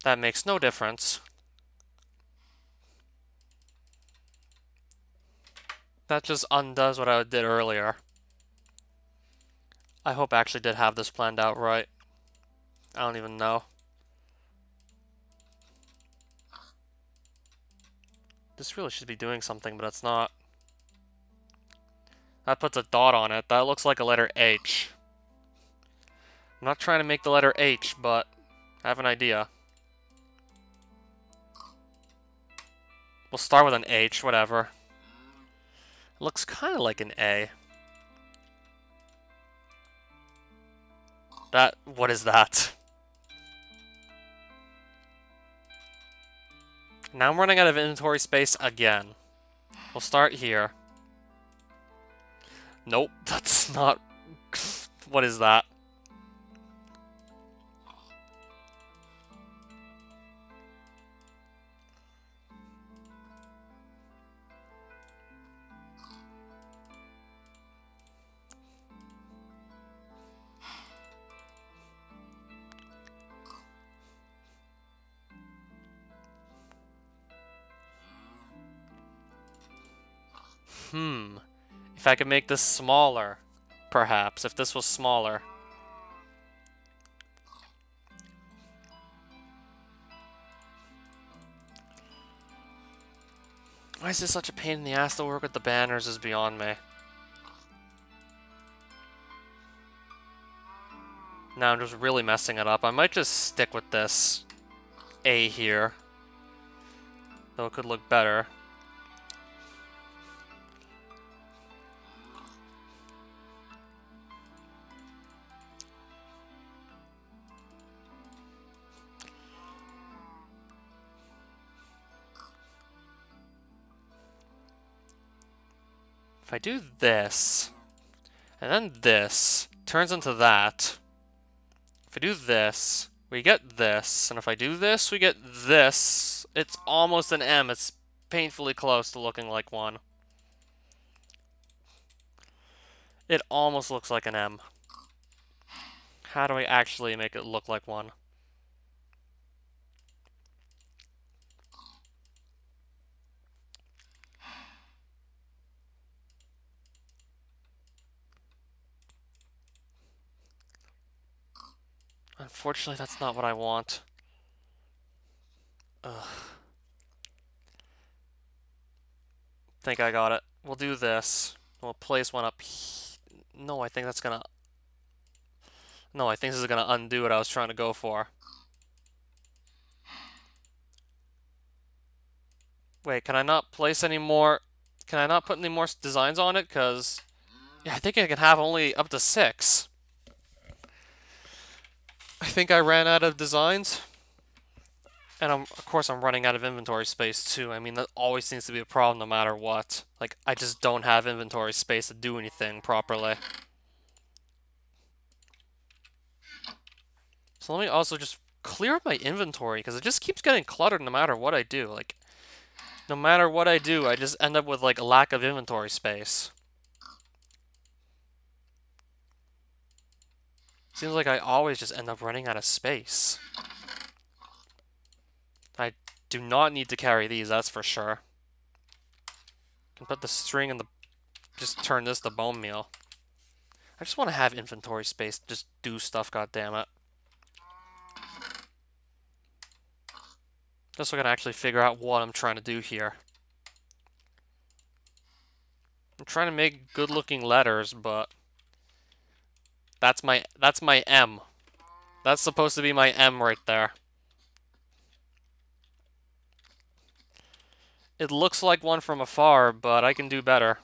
Speaker 1: That makes no difference. That just undoes what I did earlier. I hope I actually did have this planned out right. I don't even know. This really should be doing something, but it's not. That puts a dot on it. That looks like a letter H. I'm not trying to make the letter H, but I have an idea. We'll start with an H, whatever. It looks kind of like an A. What is that? Now I'm running out of inventory space again. We'll start here. Nope, that's not... What is that? If I could make this smaller, perhaps, if this was smaller. Why is this such a pain in the ass to work with the banners is beyond me. Now I'm just really messing it up. I might just stick with this A here. Though it could look better. If I do this, and then this, turns into that. If I do this, we get this, and if I do this, we get this. It's almost an M. It's painfully close to looking like one. It almost looks like an M. How do I actually make it look like one? Unfortunately, that's not what I want. Ugh. Think I got it. We'll do this. We'll place one up. No, I think that's gonna... No, I think this is gonna undo what I was trying to go for. Wait, can I not place any more... Can I not put any more designs on it? Because... Yeah, I think I can have only up to 6. I think I ran out of designs. And of course I'm running out of inventory space too. I mean, that always seems to be a problem no matter what. Like, I just don't have inventory space to do anything properly. So let me also just clear up my inventory, because it just keeps getting cluttered no matter what I do. Like, no matter what I do, I just end up with, like, a lack of inventory space. Seems like I always just end up running out of space. I do not need to carry these, that's for sure. Can put the string in the... Just turn this to bone meal. I just want to have inventory space to just do stuff, goddammit. Just so I can actually figure out what I'm trying to do here. I'm trying to make good-looking letters, but... That's my M. That's supposed to be my M right there. It looks like one from afar, but I can do better.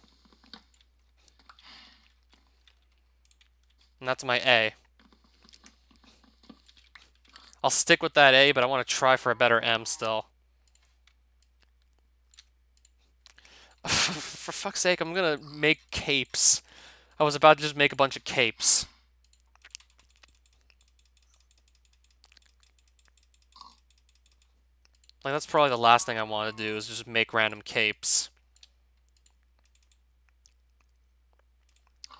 Speaker 1: And that's my A. I'll stick with that A, but I want to try for a better M still. For fuck's sake, I'm gonna make capes. I was about to just make a bunch of capes. Like, that's probably the last thing I want to do, is just make random capes. I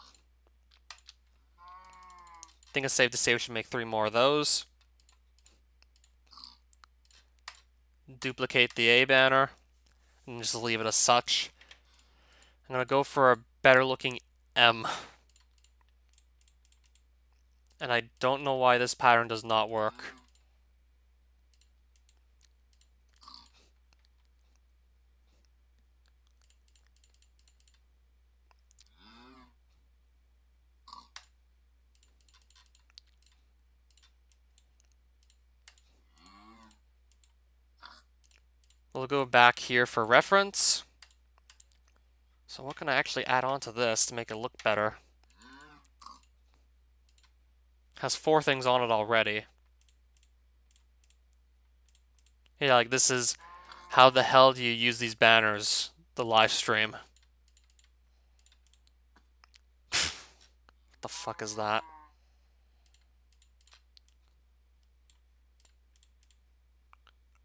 Speaker 1: think it's safe to say we should make 3 more of those. Duplicate the A banner, and just leave it as such. I'm gonna go for a better looking M. And I don't know why this pattern does not work. We'll go back here for reference. So what can I actually add on to this to make it look better? Has 4 things on it already. Yeah, like this is how the hell do you use these banners, the live stream. What the fuck is that?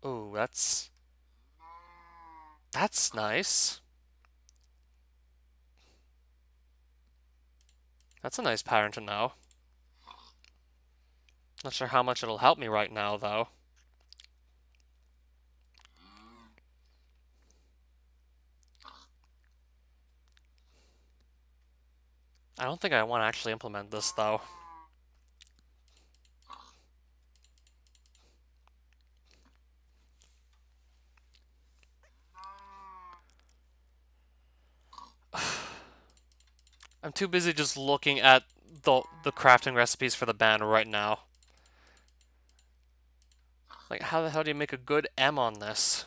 Speaker 1: Ooh, that's nice. That's a nice pattern to know. Not sure how much it'll help me right now, though. I don't think I want to actually implement this, though. I'm too busy just looking at the crafting recipes for the banner right now. Like, how the hell do you make a good M on this?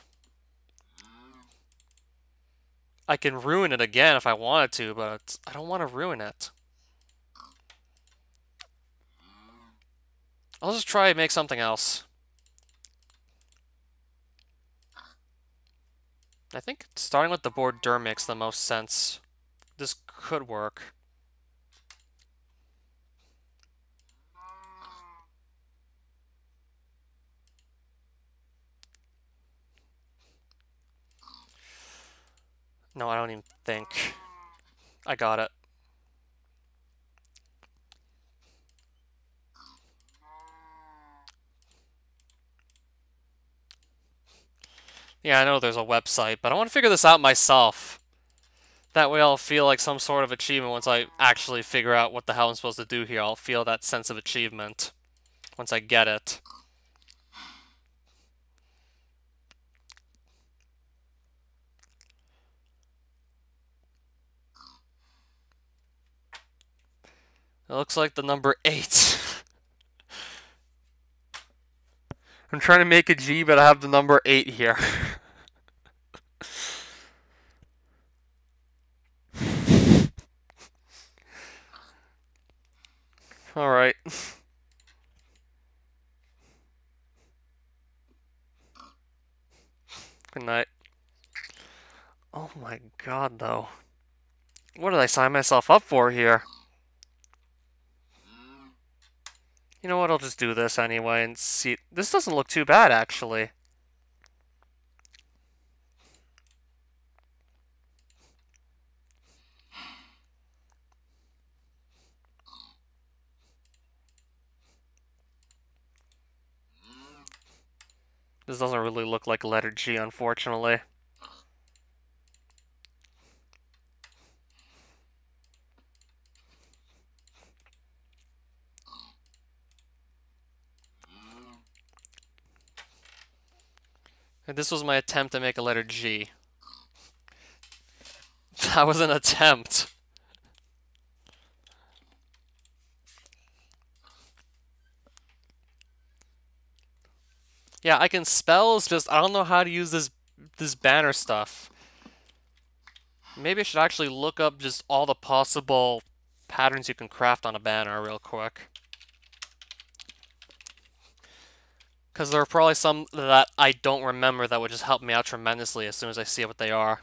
Speaker 1: I can ruin it again if I wanted to, but I don't want to ruin it. I'll just try and make something else. I think starting with the border makes the most sense. This could work. No, I don't even think. I got it. Yeah, I know there's a website, but I want to figure this out myself. That way I'll feel like some sort of achievement once I actually figure out what the hell I'm supposed to do here. I'll feel that sense of achievement once I get it. It looks like the number 8. I'm trying to make a G, but I have the number 8 here. Alright. Good night. Oh my god, though. What did I sign myself up for here? You know what, I'll just do this anyway and see. This doesn't look too bad, actually. This doesn't really look like letter G, unfortunately. And this was my attempt to make a letter G. That was an attempt. Yeah, I can spells, just I don't know how to use this banner stuff. Maybe I should actually look up just all the possible patterns you can craft on a banner real quick. Because there are probably some that I don't remember that would just help me out tremendously as soon as I see what they are.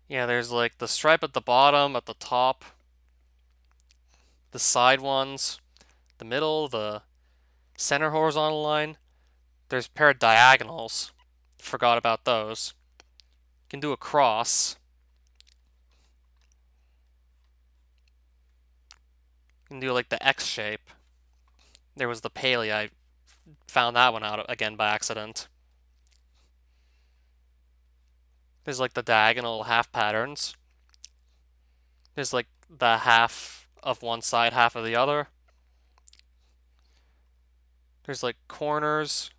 Speaker 1: Yeah, there's like the stripe at the bottom, at the top, the side ones, the middle, the center horizontal line. There's a pair of diagonals. Forgot about those. You can do a cross. You can do like the X shape. There was the paley. I found that one out again by accident. There's like the diagonal half patterns. There's like the half of one side, half of the other. There's like corners.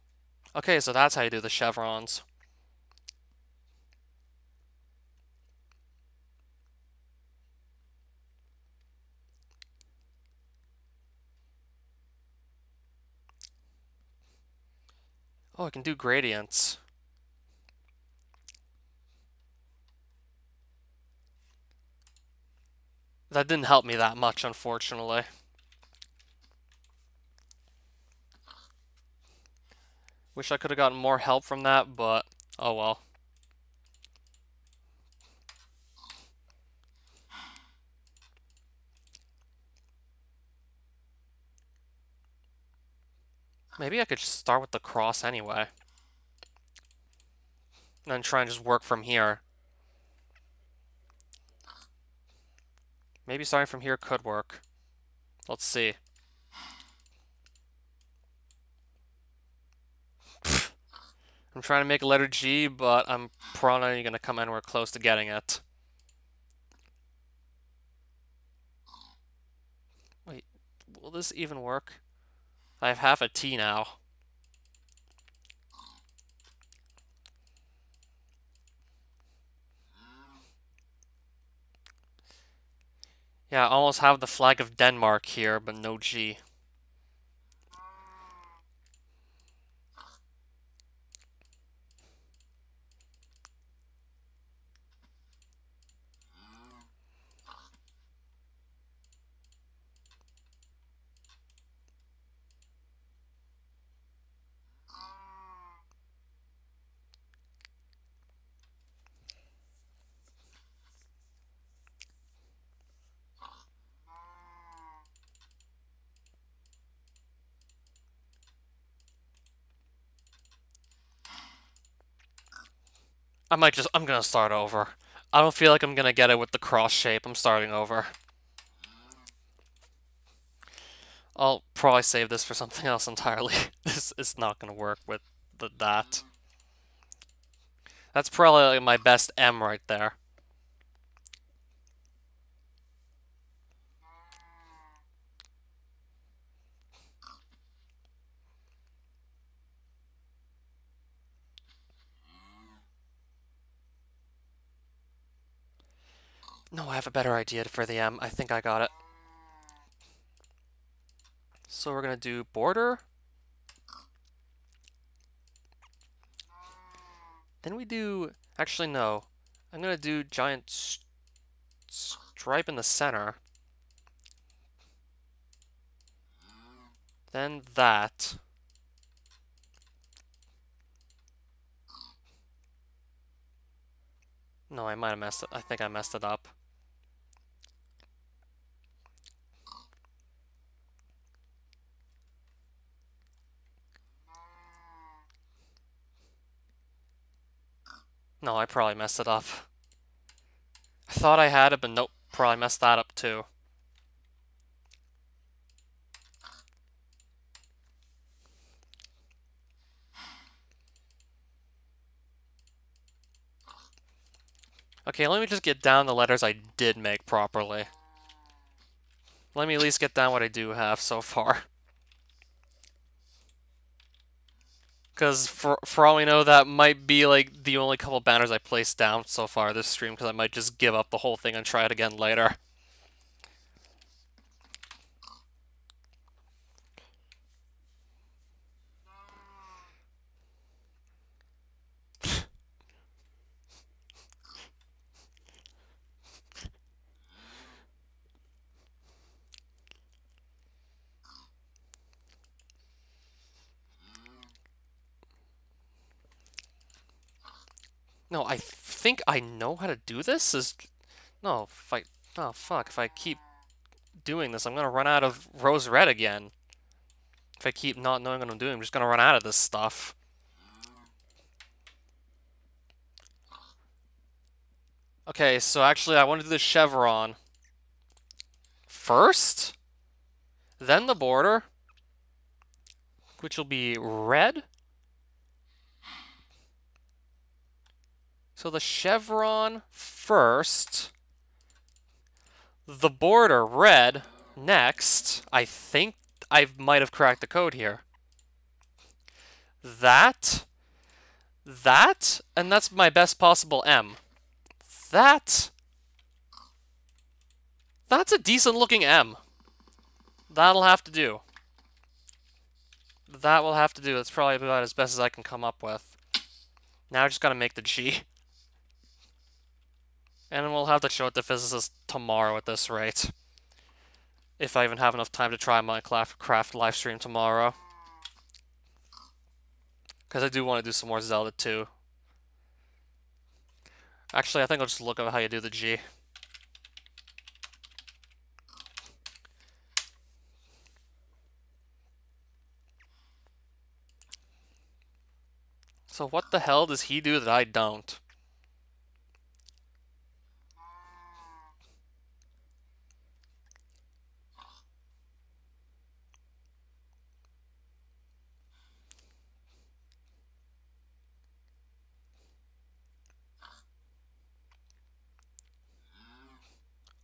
Speaker 1: Okay, so that's how you do the chevrons. Oh, I can do gradients. That didn't help me that much, unfortunately. Wish I could have gotten more help from that, but oh well. Maybe I could just start with the cross anyway. And then try and just work from here. Maybe starting from here could work. Let's see. I'm trying to make a letter G, but I'm probably going to come anywhere close to getting it. Wait, will this even work? I have half a T now. Yeah, I almost have the flag of Denmark here, but no G. I'm gonna start over. I don't feel like I'm gonna get it with the cross shape. I'm starting over. I'll probably save this for something else entirely. This is not gonna work with that. That's probably like my best M right there. No, I have a better idea for the M. I think I got it. So we're gonna do border. Then we do... Actually, no. I'm gonna do giant stripe in the center. Then that. No, I might have messed it. I think I messed it up. No, I probably messed it up. I thought I had it, but nope. Probably messed that up too. Okay, let me just get down the letters I did make properly. Let me at least get down what I do have so far. Because for all we know, that might be like the only couple banners I placed down so far this stream, because I might just give up the whole thing and try it again later. No, I think I know how to do this. No, oh fuck, if I keep doing this, I'm gonna run out of rose red again. If I keep not knowing what I'm doing, I'm just gonna run out of this stuff. Okay, so actually I want to do the chevron first, then the border, which will be red. So the chevron first, the border red next. I think I might have cracked the code here. That, and that's my best possible M. That's a decent looking M. That'll have to do. That will have to do. That's probably about as best as I can come up with. Now I just gotta make the G. And we'll have to show it to physicists tomorrow at this rate. If I even have enough time to try my craft live stream tomorrow. Because I do want to do some more Zelda too. Actually, I think I'll just look up how you do the G. So what the hell does he do that I don't?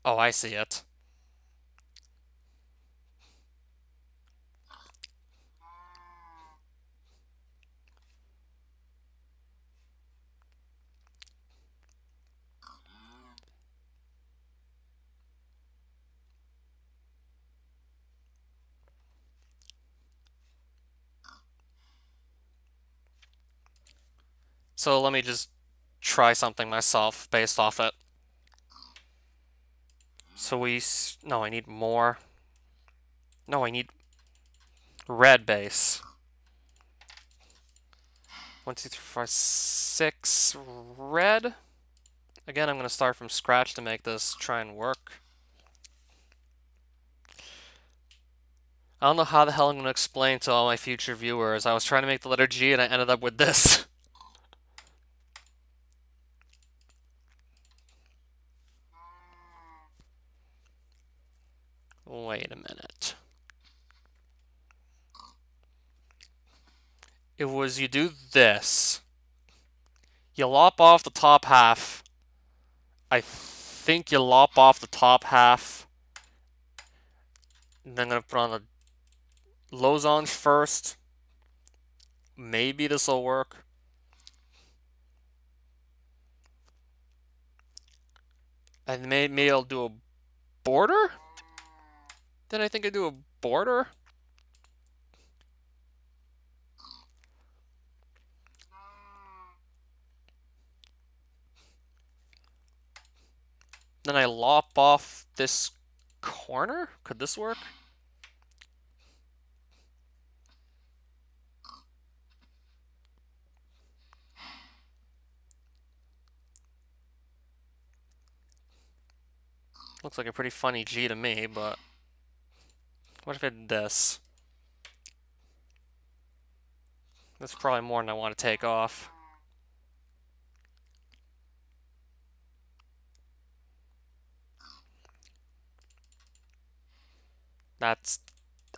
Speaker 1: Oh, I see it. So let me just try something myself based off it. So no, I need more. No, I need red base. 1, 2, 3, 4, 5, 6 red. Again, I'm going to start from scratch to make this try and work. I don't know how the hell I'm going to explain to all my future viewers. I was trying to make the letter G and I ended up with this. Wait a minute. It was you do this. You lop off the top half. I think you lop off the top half. And then I'm going to put on the losange first. Maybe this will work. And maybe I'll do a border? Then I think I do a border? Then I lop off this corner? Could this work? Looks like a pretty funny G to me, but what if I did this? That's probably more than I want to take off. That's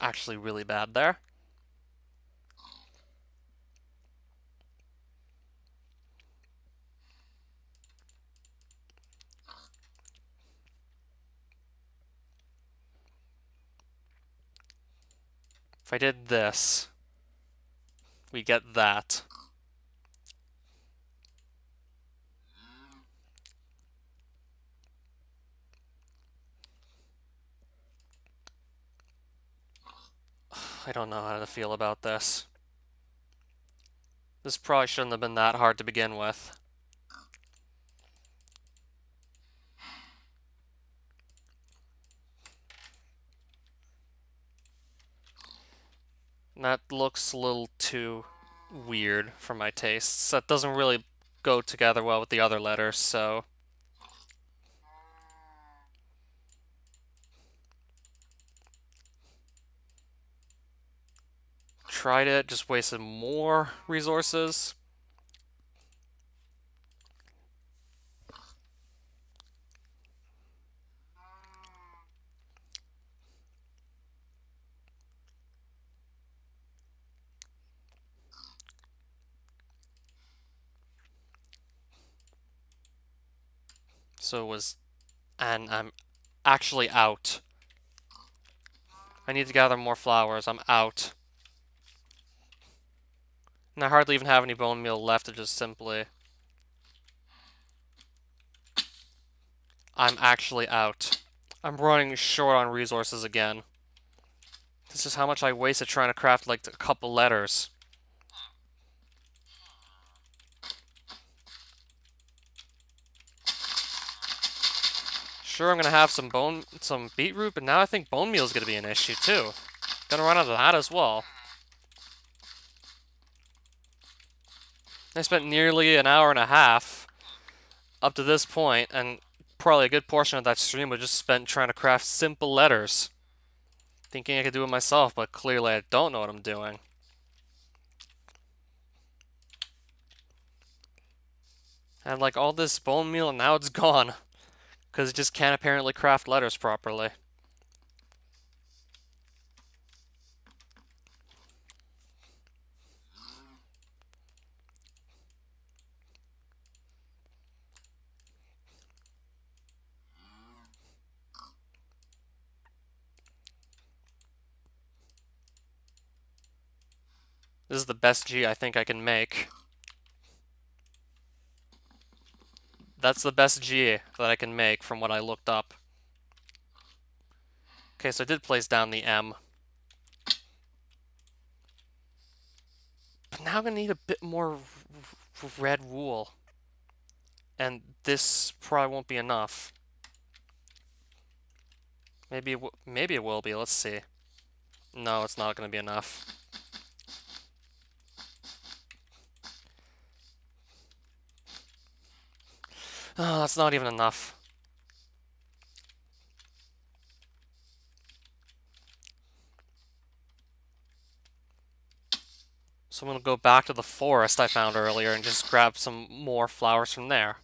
Speaker 1: actually really bad there. If I did this, we get that. I don't know how to feel about this. This probably shouldn't have been that hard to begin with. That looks a little too weird for my tastes. That doesn't really go together well with the other letters, so... Tried it, just wasted more resources. So it was... And I'm actually out. I need to gather more flowers. I'm out. And I hardly even have any bone meal left to just simply... I'm actually out. I'm running short on resources again. This is how much I wasted trying to craft like a couple letters. Sure, I'm gonna have some beetroot, but now I think bone meal is gonna be an issue too. Gonna run out of that as well. I spent nearly an hour and a half up to this point, and probably a good portion of that stream was just spent trying to craft simple letters. Thinking I could do it myself, but clearly I don't know what I'm doing. And like all this bone meal, and now it's gone. Because it just can't apparently craft letters properly. This is the best G I think I can make. That's the best G that I can make from what I looked up. Okay, so I did place down the M. But now I'm going to need a bit more red wool. And this probably won't be enough. Maybe it will be, let's see. No, it's not going to be enough. Oh, that's not even enough. So I'm going to go back to the forest I found earlier and just grab some more flowers from there.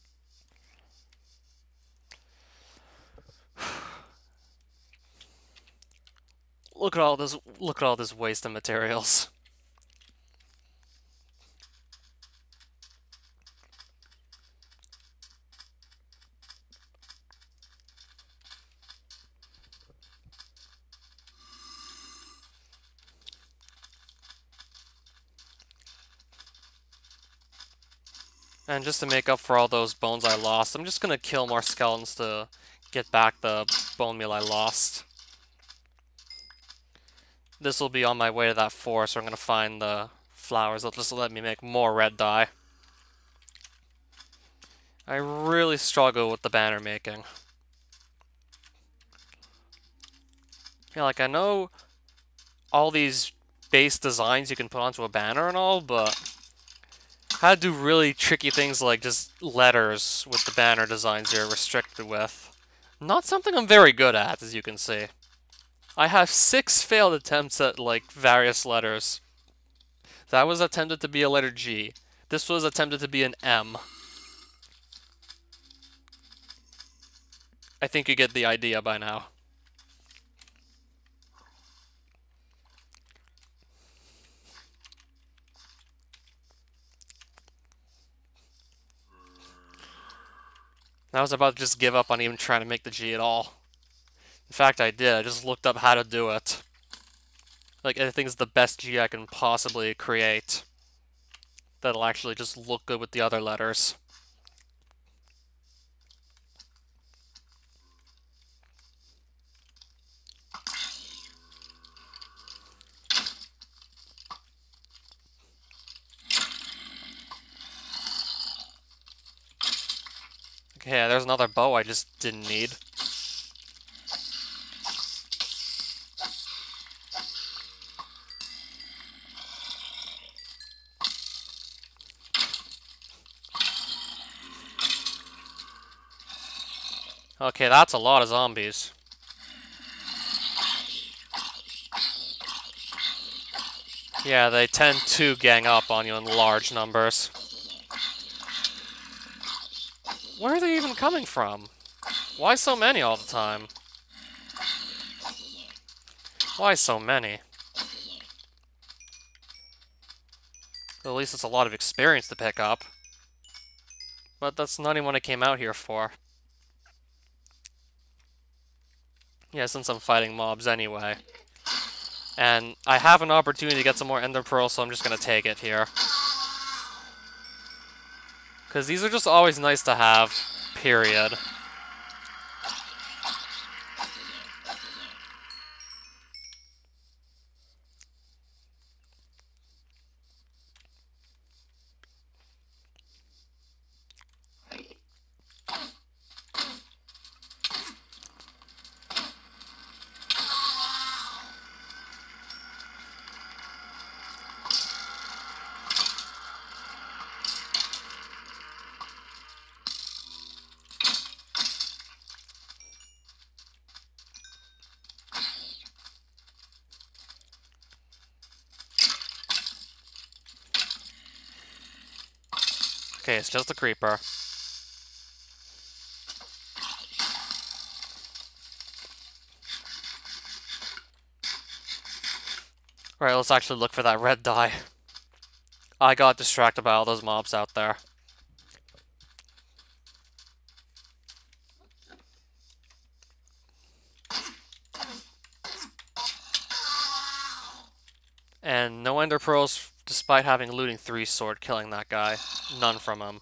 Speaker 1: Look at all this waste of materials. And just to make up for all those bones I lost, I'm just gonna kill more skeletons to get back the bone meal I lost. This will be on my way to that forest where I'm gonna find the flowers that'll just let me make more red dye. I really struggle with the banner making. Yeah, like I know all these base designs you can put onto a banner and all, but how to do really tricky things like just letters with the banner designs you're restricted with. Not something I'm very good at, as you can see. I have 6 failed attempts at, like, various letters. That was attempted to be a letter G. This was attempted to be an M. I think you get the idea by now. I was about to just give up on even trying to make the G at all. In fact, I did. I just looked up how to do it. Like, I think it's the best G I can possibly create. That'll actually just look good with the other letters. Okay, there's another bow I just didn't need. Okay, that's a lot of zombies. Yeah, they tend to gang up on you in large numbers. Where are they even coming from? Why so many all the time? Why so many? Well, at least it's a lot of experience to pick up. But that's not even what I came out here for. Yeah, since I'm fighting mobs anyway. And I have an opportunity to get some more ender pearls, so I'm just gonna take it here. Because these are just always nice to have, period. Okay, it's just a creeper. Alright, let's actually look for that red dye. I got distracted by all those mobs out there. And no ender pearls, despite having looting 3 sword, killing that guy. None from him.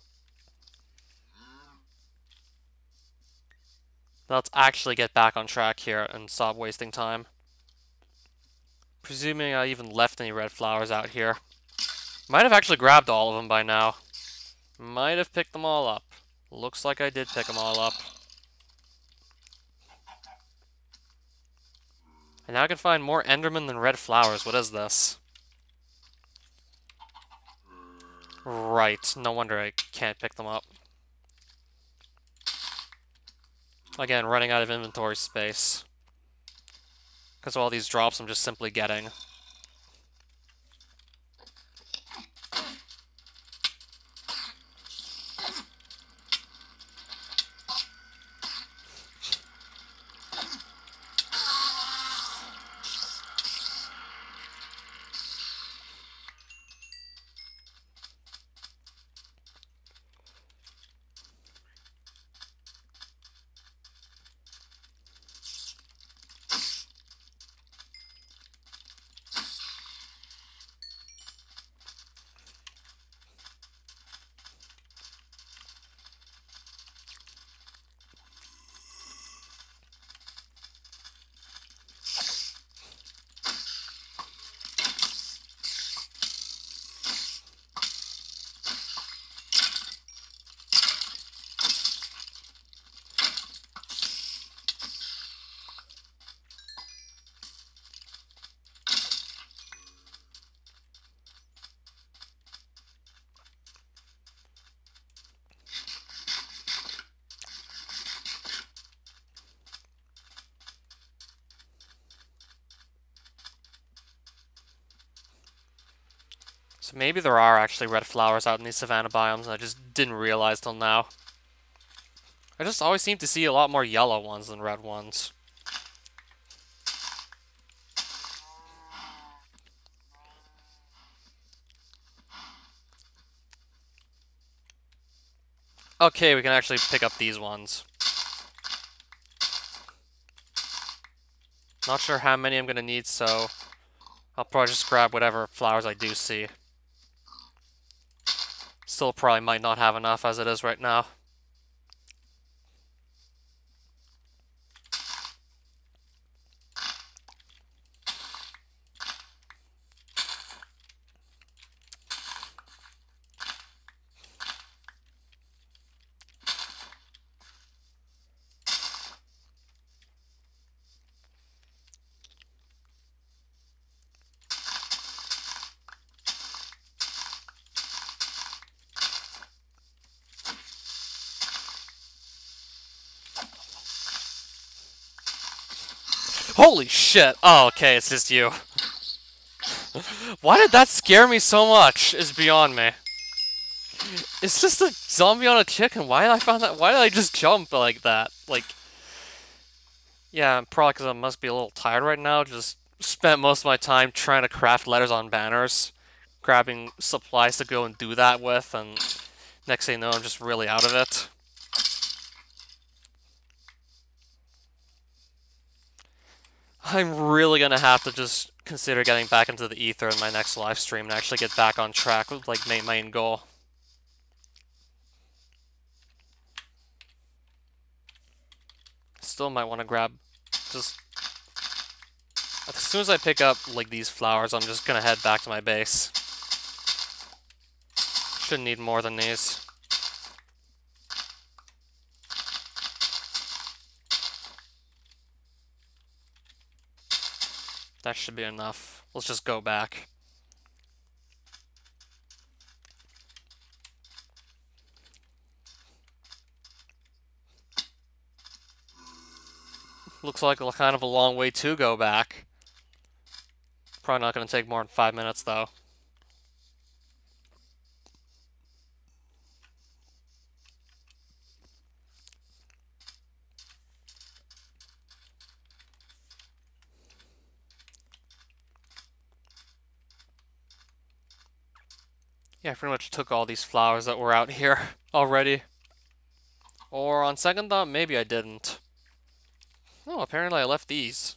Speaker 1: Let's actually get back on track here and stop wasting time. Presuming I even left any red flowers out here. Might have actually grabbed all of them by now. Might have picked them all up. Looks like I did pick them all up. And now I can find more Enderman than red flowers. What is this? Right, no wonder I can't pick them up. Again, running out of inventory space. Because of all these drops I'm just simply getting. So maybe there are actually red flowers out in these savanna biomes, and I just didn't realize till now. I just always seem to see a lot more yellow ones than red ones. Okay, we can actually pick up these ones. Not sure how many I'm gonna need, so I'll probably just grab whatever flowers I do see. Still probably might not have enough as it is right now. Holy shit! Oh, okay, it's just you. Why did that scare me so much is beyond me. It's just a zombie on a chicken. Why did I find that? Why did I just jump like that? Like, yeah, probably because I must be a little tired right now. Just spent most of my time trying to craft letters on banners, grabbing supplies to go and do that with, and next thing you know, I'm just really out of it. I'm really gonna have to just consider getting back into the Aether in my next live stream and actually get back on track with like my main goal. Still might want to grab just as soon as I pick up like these flowers, I'm just gonna head back to my base. Shouldn't need more than these. That should be enough. Let's just go back. Looks like a kind of a long way to go back. Probably not going to take more than 5 minutes, though. Yeah, I pretty much took all these flowers that were out here already. Or on second thought, maybe I didn't. Oh, apparently I left these.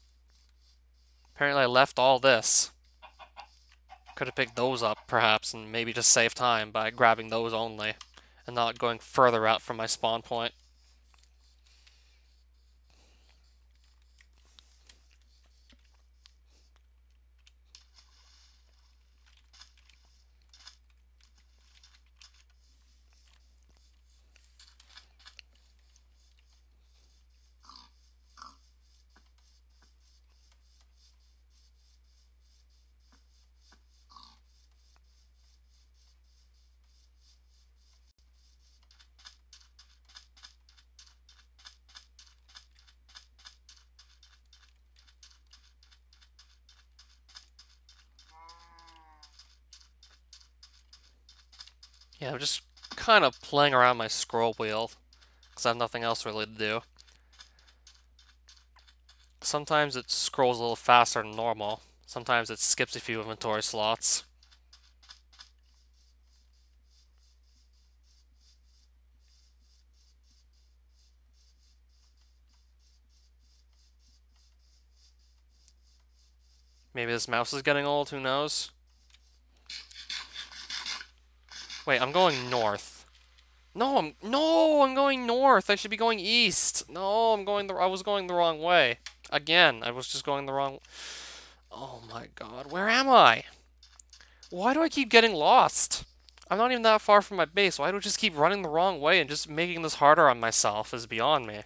Speaker 1: Apparently I left all this. Could have picked those up, perhaps, and maybe just save time by grabbing those only, and not going further out from my spawn point. Yeah, I'm just kind of playing around my scroll wheel, because I have nothing else really to do. Sometimes it scrolls a little faster than normal. Sometimes it skips a few inventory slots. Maybe this mouse is getting old, who knows? Wait, I'm going north. No, I'm going north. I should be going east. No, I was going the wrong way. Again, I was just going the wrong. Oh my god, where am I? Why do I keep getting lost? I'm not even that far from my base. Why do I just keep running the wrong way and just making this harder on myself is beyond me.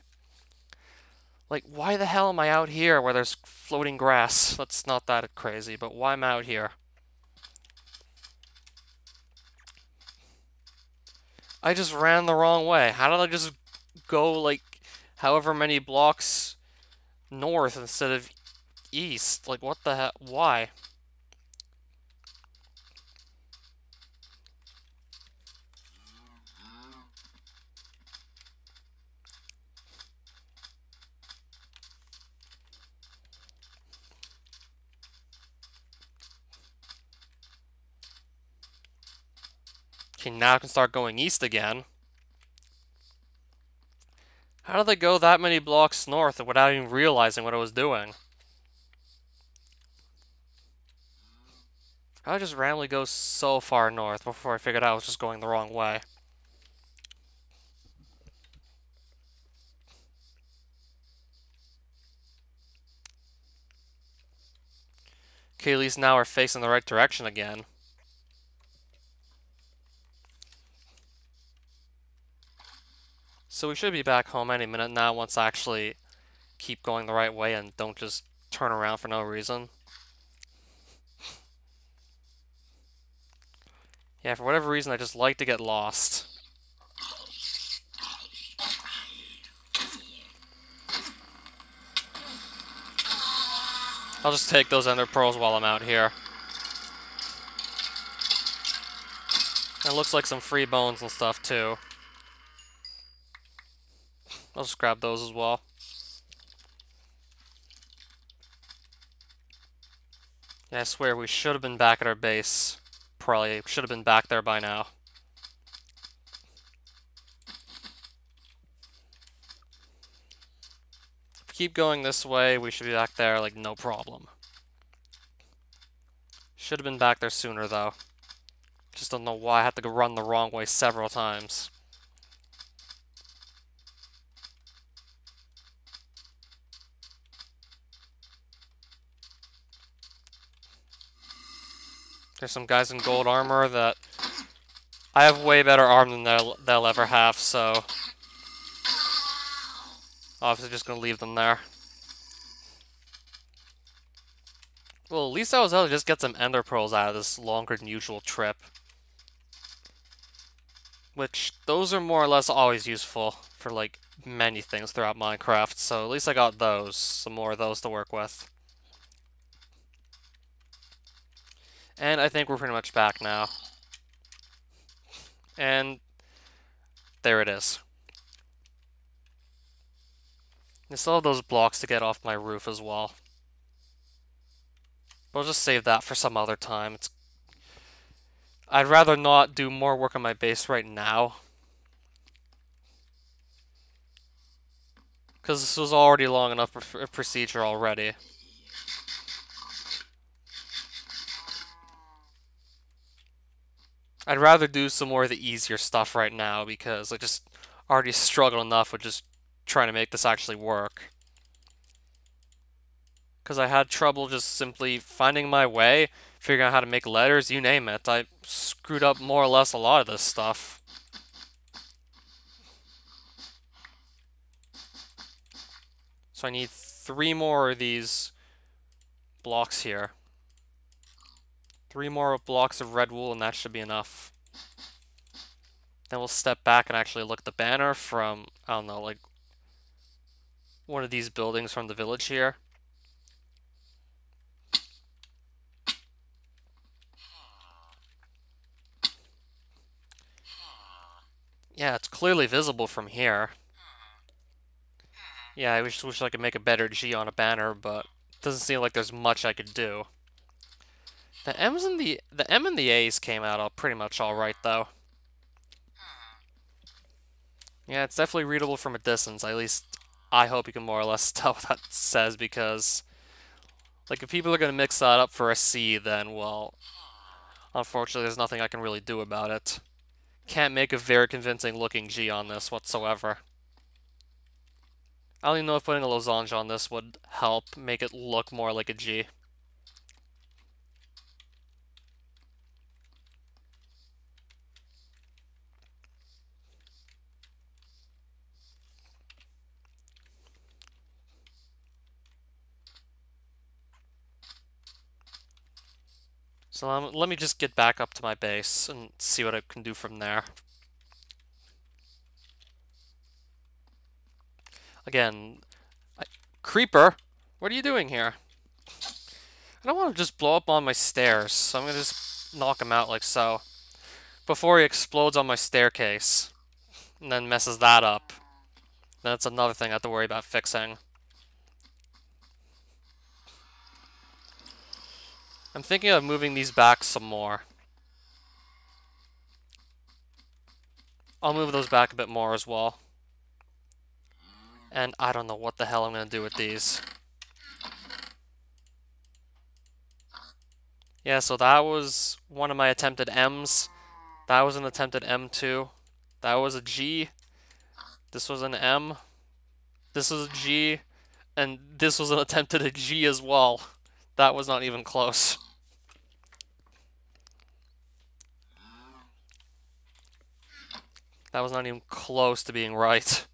Speaker 1: Like, why the hell am I out here where there's floating grass? That's not that crazy, but why am I out here? I just ran the wrong way. How did I just go, like, however many blocks north instead of east? Like, what the hell? Why? Okay, now I can start going east again. How did I go that many blocks north without even realizing what I was doing? I just randomly go so far north before I figured out I was just going the wrong way. Okay, at least now we're facing the right direction again. So we should be back home any minute now once I actually keep going the right way and don't just turn around for no reason. Yeah, for whatever reason, I just like to get lost. I'll just take those ender pearls while I'm out here. And it looks like some free bones and stuff, too. I'll just grab those as well. Yeah, I swear, we should have been back at our base. Probably should have been back there by now. If we keep going this way, we should be back there, like, no problem. Should have been back there sooner, though. Just don't know why I had to go run the wrong way several times. There's some guys in gold armor that... I have way better arm than they'll ever have, so... Obviously just gonna leave them there. Well, at least I was able to just get some ender pearls out of this longer than usual trip. Which, those are more or less always useful for, like, many things throughout Minecraft, so at least I got those, some more of those to work with. And I think we're pretty much back now. And there it is. I still have those blocks to get off my roof as well. But I'll just save that for some other time. I'd rather not do more work on my base right now. Because this was already long enough procedure already. I'd rather do some more of the easier stuff right now because I just already struggled enough with just trying to make this actually work. Because I had trouble just simply finding my way, figuring out how to make letters, you name it. I screwed up more or less a lot of this stuff. So I need 3 more of these blocks here. 3 more blocks of red wool and that should be enough. Then we'll step back and actually look at the banner from, I don't know, like one of these buildings from the village here. Yeah, it's clearly visible from here. Yeah, I wish I could make a better G on a banner, but it doesn't seem like there's much I could do. The M and the A's came out all pretty much alright though. Yeah, it's definitely readable from a distance. At least I hope you can more or less tell what that says, because like if people are gonna mix that up for a C, then well, unfortunately there's nothing I can really do about it. Can't make a very convincing looking G on this whatsoever. I don't even know if putting a losange on this would help make it look more like a G. So let me just get back up to my base and see what I can do from there. Again, Creeper, what are you doing here? I don't want to just blow up on my stairs, so I'm going to just knock him out like so. Before he explodes on my staircase, and then messes that up. That's another thing I have to worry about fixing. I'm thinking of moving these back some more. I'll move those back a bit more as well. And I don't know what the hell I'm going to do with these. Yeah, so that was one of my attempted M's. That was an attempted M2. That was a G. This was an M. This was a G. And this was an attempted a G as well. That was not even close. That was not even close to being right.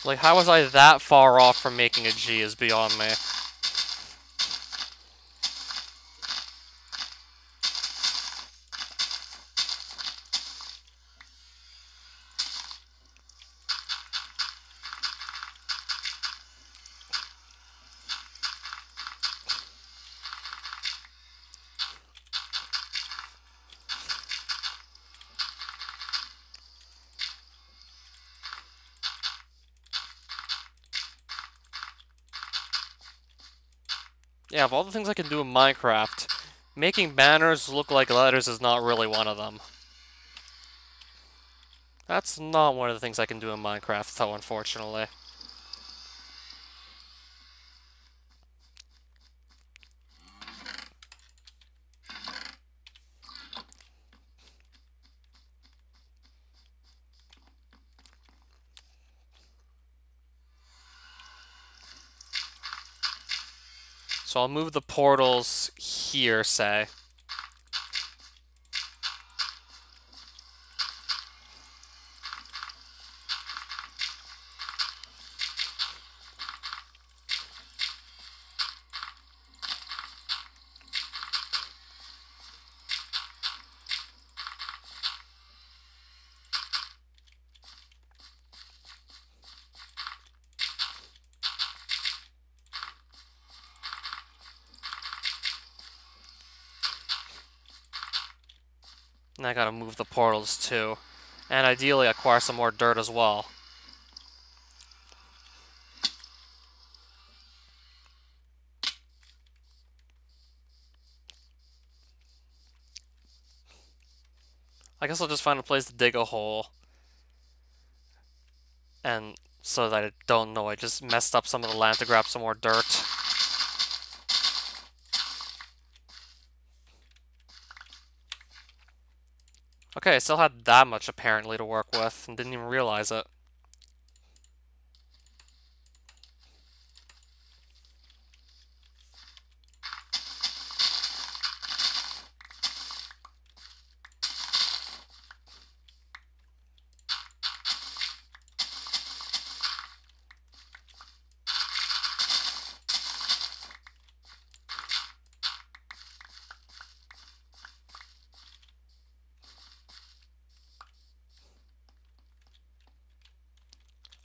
Speaker 1: Like, how was I that far off from making a G is beyond me. Yeah, of all the things I can do in Minecraft, making banners look like letters is not really one of them. That's not one of the things I can do in Minecraft, though, unfortunately. So I'll move the portals here, say. And I gotta move the portals too. And ideally acquire some more dirt as well. I guess I'll just find a place to dig a hole. And so that I don't know, I just messed up some of the land to grab some more dirt. Okay, I still had that much apparently to work with and didn't even realize it.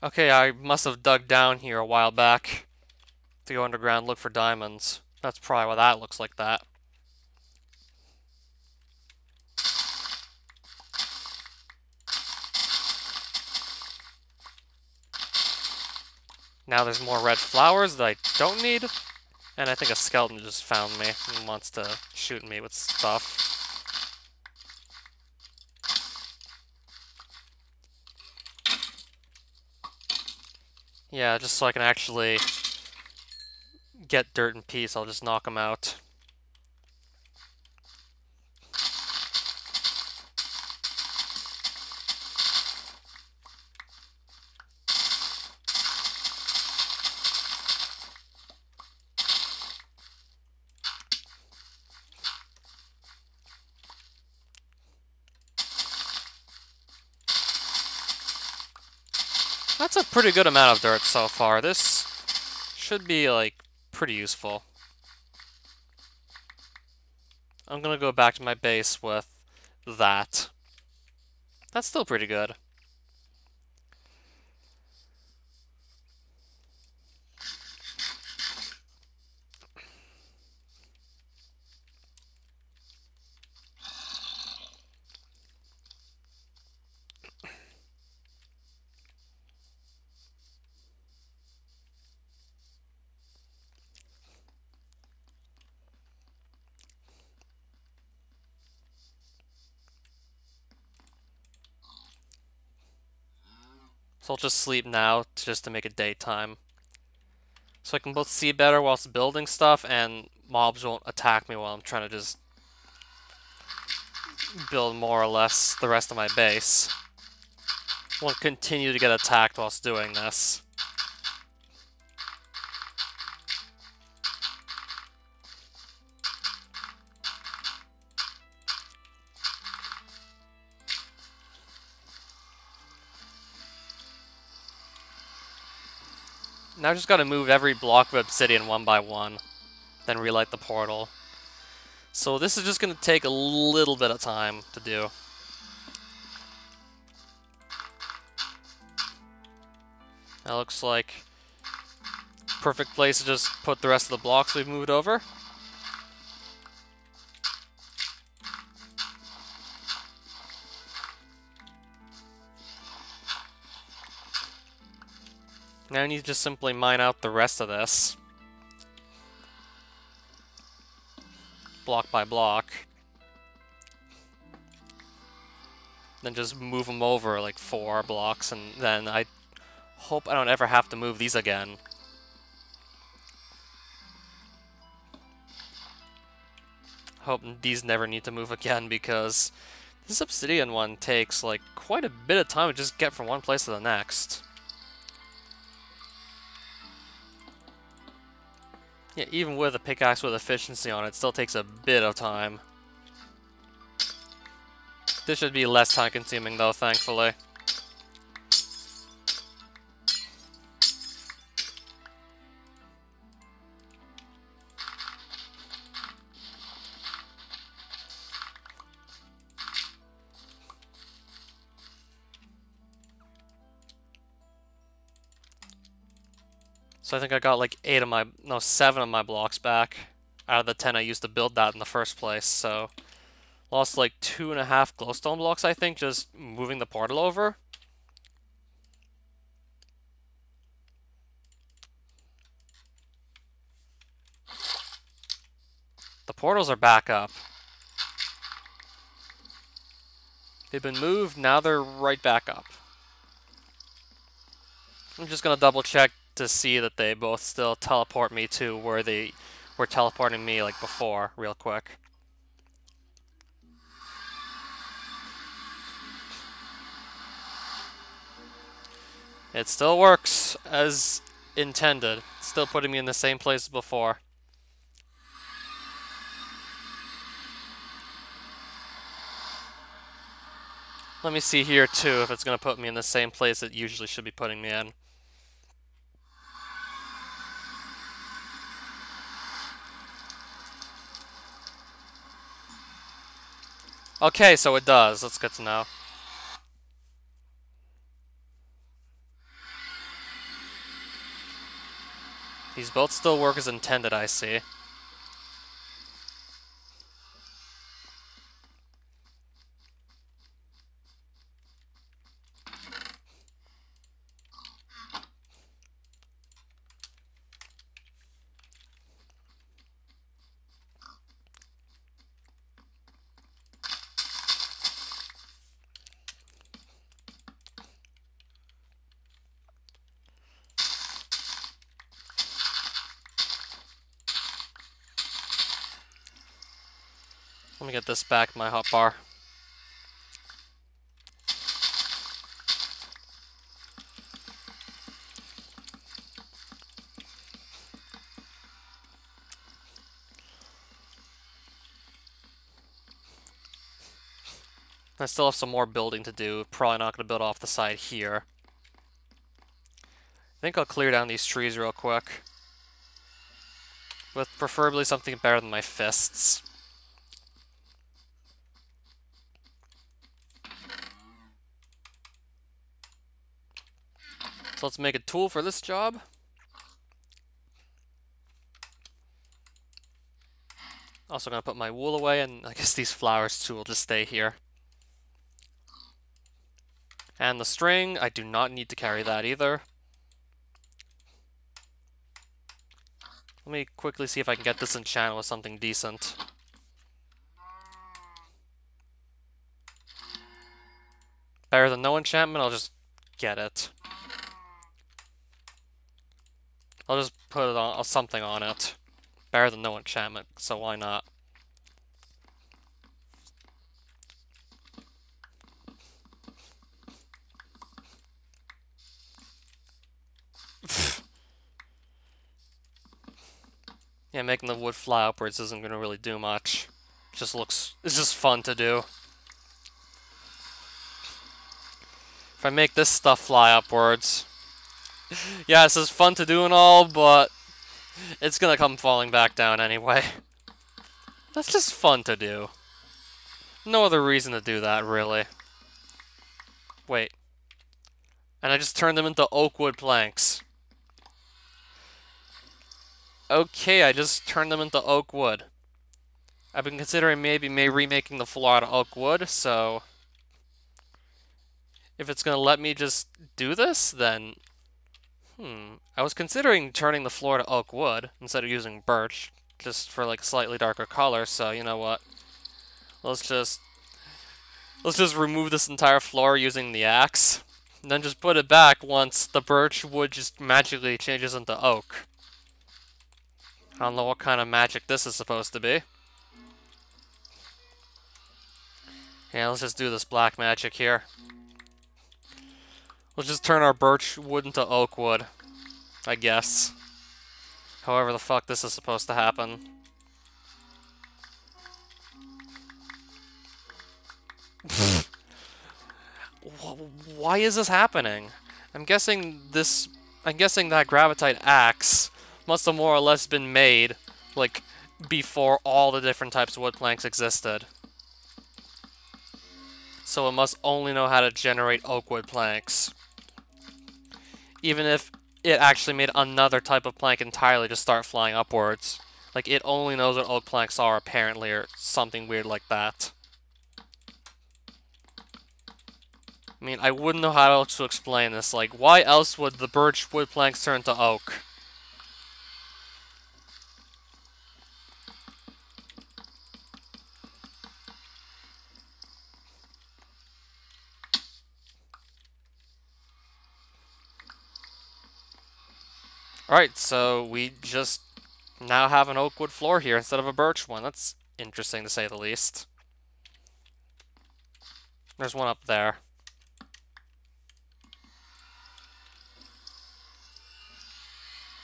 Speaker 1: Okay, I must have dug down here a while back to go underground look for diamonds. That's probably why that looks like that. Now there's more red flowers that I don't need. And I think a skeleton just found me and wants to shoot me with stuff. Yeah, just so I can actually get dirt in peace, I'll just knock him out. That's a pretty good amount of dirt so far. This should be, like, pretty useful. I'm gonna go back to my base with that. That's still pretty good. So I'll just sleep now just to make it daytime. So I can both see better whilst building stuff, and mobs won't attack me while I'm trying to just build more or less the rest of my base. Won't continue to get attacked whilst doing this. Now I just gotta move every block of obsidian one by one, then relight the portal. So this is just gonna take a little bit of time to do. That looks like perfect place to just put the rest of the blocks we've moved over. Now I need to just simply mine out the rest of this. Block by block. Then just move them over like 4 blocks, and then I hope I don't ever have to move these again. Hope these never need to move again, because this obsidian one takes like quite a bit of time to just get from one place to the next. Yeah, even with a pickaxe with efficiency on it, it still takes a bit of time. This should be less time consuming though, thankfully. So I think I got like 7 of my blocks back out of the 10 I used to build that in the first place, so lost like 2.5 glowstone blocks, I think, just moving the portal over. The portals are back up. They've been moved, now they're right back up. I'm just gonna double check to see that they both still teleport me to where they were teleporting me like before, real quick. It still works as intended. Still putting me in the same place as before. Let me see here too if it's gonna put me in the same place it usually should be putting me in. Okay, so it does. That's good to know. These both still work as intended, I see. Let me get this back in my hotbar. I still have some more building to do. Probably not going to build off the side here. I think I'll clear down these trees real quick. With preferably something better than my fists. So let's make a tool for this job. Also gonna put my wool away, and I guess these flowers too will just stay here. And the string, I do not need to carry that either. Let me quickly see if I can get this enchanted with something decent. Better than no enchantment, I'll just get it. I'll just put it on something on it. Better than no enchantment, so why not? Yeah, making the wood fly upwards isn't gonna really do much. It's just fun to do. If I make this stuff fly upwards, yeah, this is fun to do and all, but it's gonna come falling back down anyway. That's just fun to do. No other reason to do that, really. Wait. And I just turned them into oak wood planks. Okay, I just turned them into oak wood. I've been considering maybe remaking the floor out of oak wood, so if it's gonna let me just do this, then I was considering turning the floor to oak wood instead of using birch, just for like a slightly darker color, so you know what? Let's just remove this entire floor using the axe, and then just put it back once the birch wood just magically changes into oak. I don't know what kind of magic this is supposed to be. Yeah, let's just do this black magic here. Let's just turn our birch wood into oak wood, I guess. However the fuck this is supposed to happen. Why is this happening? I'm guessing that gravitite axe must have more or less been made, like, before all the different types of wood planks existed. So it must only know how to generate oak wood planks. Even if it actually made another type of plank entirely to start flying upwards. Like, it only knows what oak planks are, apparently, or something weird like that. I mean, I wouldn't know how else to explain this. Like, why else would the birch wood planks turn to oak? Alright, so we just now have an oak wood floor here instead of a birch one. That's interesting to say the least. There's one up there.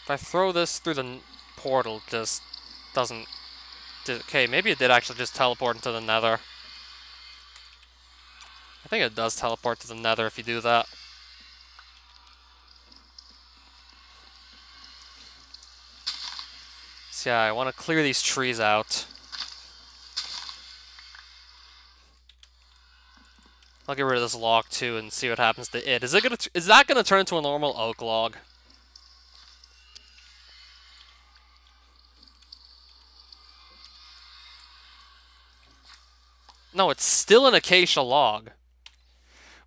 Speaker 1: If I throw this through the portal, it just doesn't... Okay, maybe it did actually just teleport into the nether. I think it does teleport to the nether if you do that. So yeah, I want to clear these trees out. I'll get rid of this log too and see what happens to it. Is that gonna turn into a normal oak log? No, it's still an acacia log.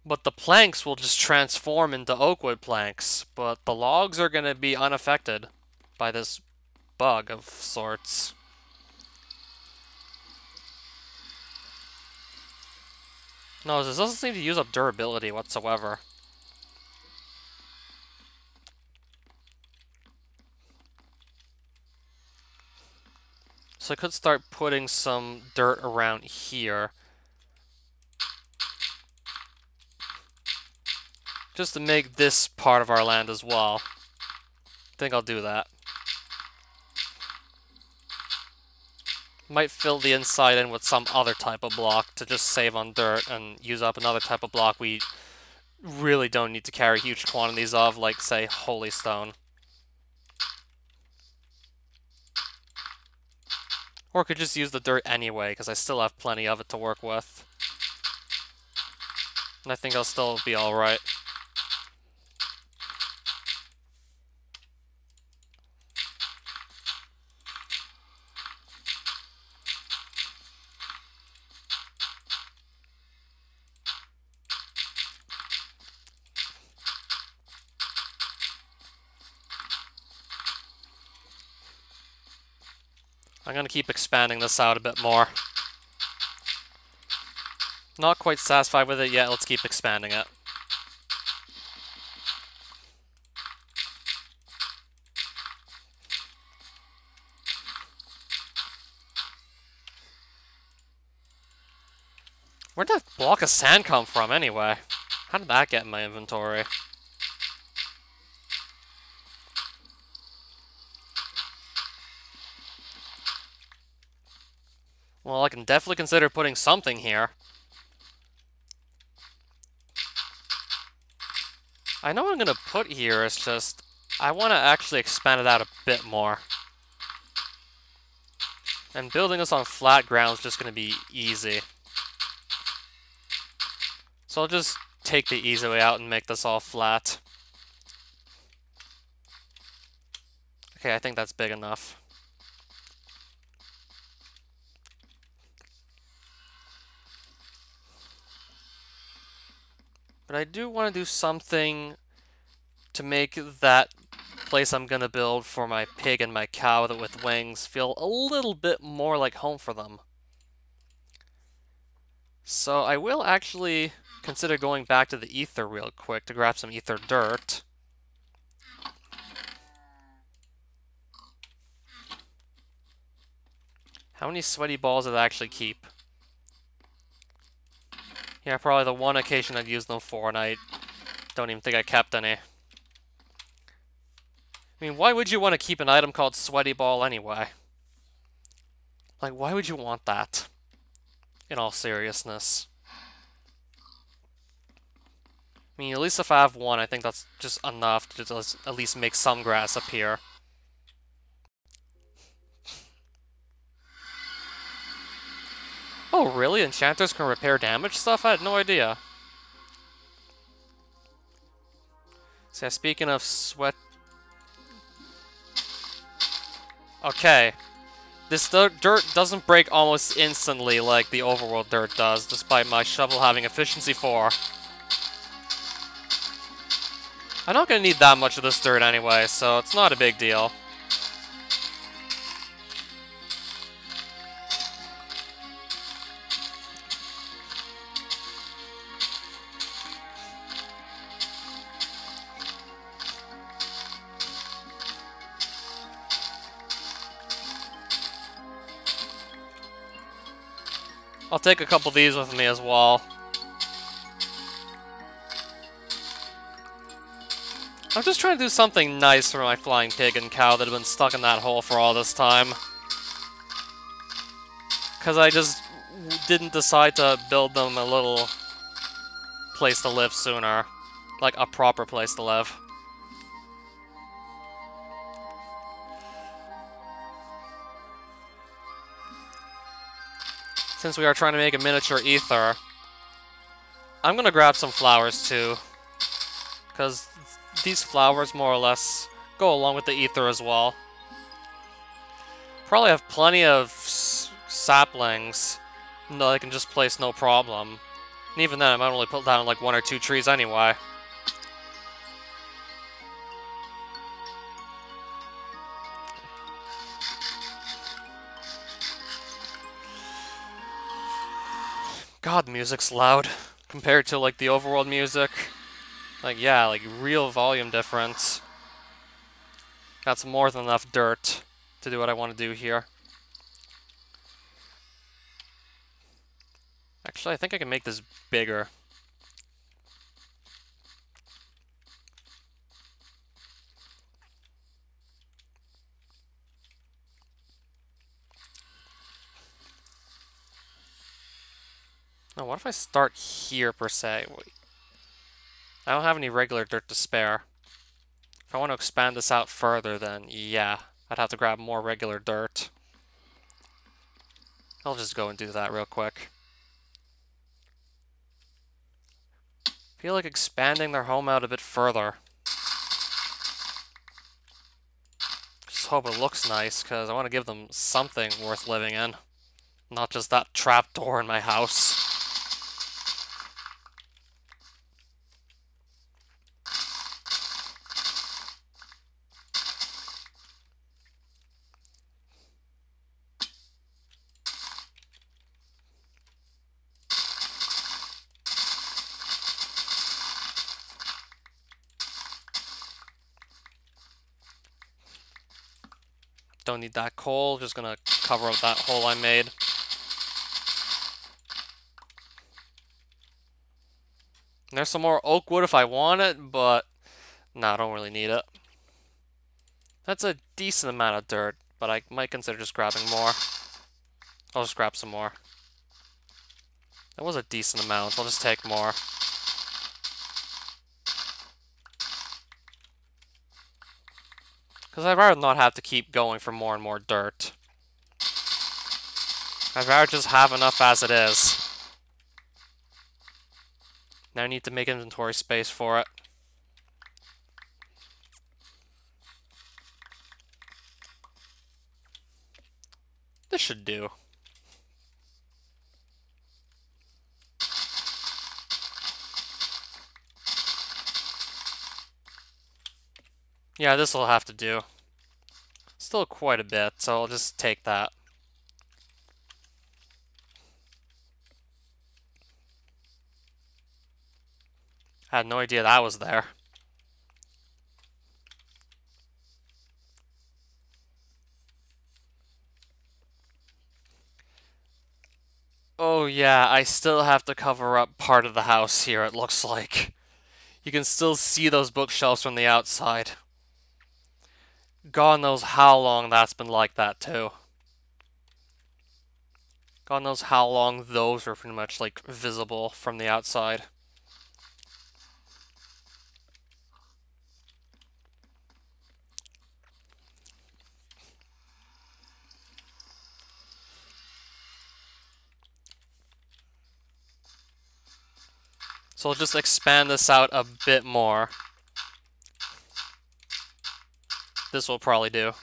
Speaker 1: But the planks will just transform into oak wood planks. But the logs are gonna be unaffected by this bug of sorts. No, this doesn't seem to use up durability whatsoever. So I could start putting some dirt around here. Just to make this part of our land as well. I think I'll do that. Might fill the inside in with some other type of block to just save on dirt and use up another type of block we really don't need to carry huge quantities of, like, say, holy stone. Or I could just use the dirt anyway, because I still have plenty of it to work with. And I think I'll still be alright. I'm gonna keep expanding this out a bit more. Not quite satisfied with it yet, let's keep expanding it. Where'd that block of sand come from, anyway? How did that get in my inventory? Well, I can definitely consider putting something here. I know what I'm gonna put here, it's just... I want to actually expand it out a bit more. And building this on flat ground is just gonna be easy. So I'll just take the easy way out and make this all flat. Okay, I think that's big enough. But I do want to do something to make that place I'm gonna build for my pig and my cow with wings feel a little bit more like home for them. So I will actually consider going back to the Aether real quick to grab some Aether dirt. How many sweaty balls did I actually keep? Yeah, probably the one occasion I'd use them for, and I don't even think I kept any. I mean, why would you want to keep an item called Sweaty Ball anyway? Like, why would you want that? In all seriousness. I mean, at least if I have one, I think that's just enough to just at least make some grass appear. Oh, really? Enchanters can repair damaged stuff? I had no idea. So, yeah, speaking of sweat... Okay. This dirt doesn't break almost instantly like the overworld dirt does, despite my shovel having efficiency 4. I'm not gonna need that much of this dirt anyway, so it's not a big deal. I'll take a couple of these with me as well. I'm just trying to do something nice for my flying pig and cow that have been stuck in that hole for all this time. Because I just didn't decide to build them a little place to live sooner. Like, a proper place to live. Since we are trying to make a miniature Aether, I'm gonna grab some flowers too. Because these flowers more or less go along with the Aether as well. Probably have plenty of saplings that I can just place no problem. And even then, I might only put down like 1 or 2 trees anyway. God, the music's loud compared to like the overworld music. Like, yeah, like real volume difference. That's more than enough dirt to do what I want to do here. Actually, I think I can make this bigger. Now, what if I start here, per se? Wait. I don't have any regular dirt to spare. If I want to expand this out further, then yeah, I'd have to grab more regular dirt. I'll just go and do that real quick. Feel like expanding their home out a bit further. Just hope it looks nice, because I want to give them something worth living in. Not just that trapdoor in my house. Don't need that coal, just gonna cover up that hole I made. There's some more oak wood if I want it, but no, I don't really need it. That's a decent amount of dirt, but I might consider just grabbing more. I'll just grab some more. That was a decent amount. I'll just take more. Because I'd rather not have to keep going for more and more dirt. I'd rather just have enough as it is. Now I need to make inventory space for it. This should do. Yeah, this will have to do. Still quite a bit, so I'll just take that. I had no idea that was there. Oh yeah, I still have to cover up part of the house here, it looks like. You can still see those bookshelves from the outside. God knows how long that's been like that, too. God knows how long those were pretty much, like, visible from the outside. So I'll just expand this out a bit more. This will probably do.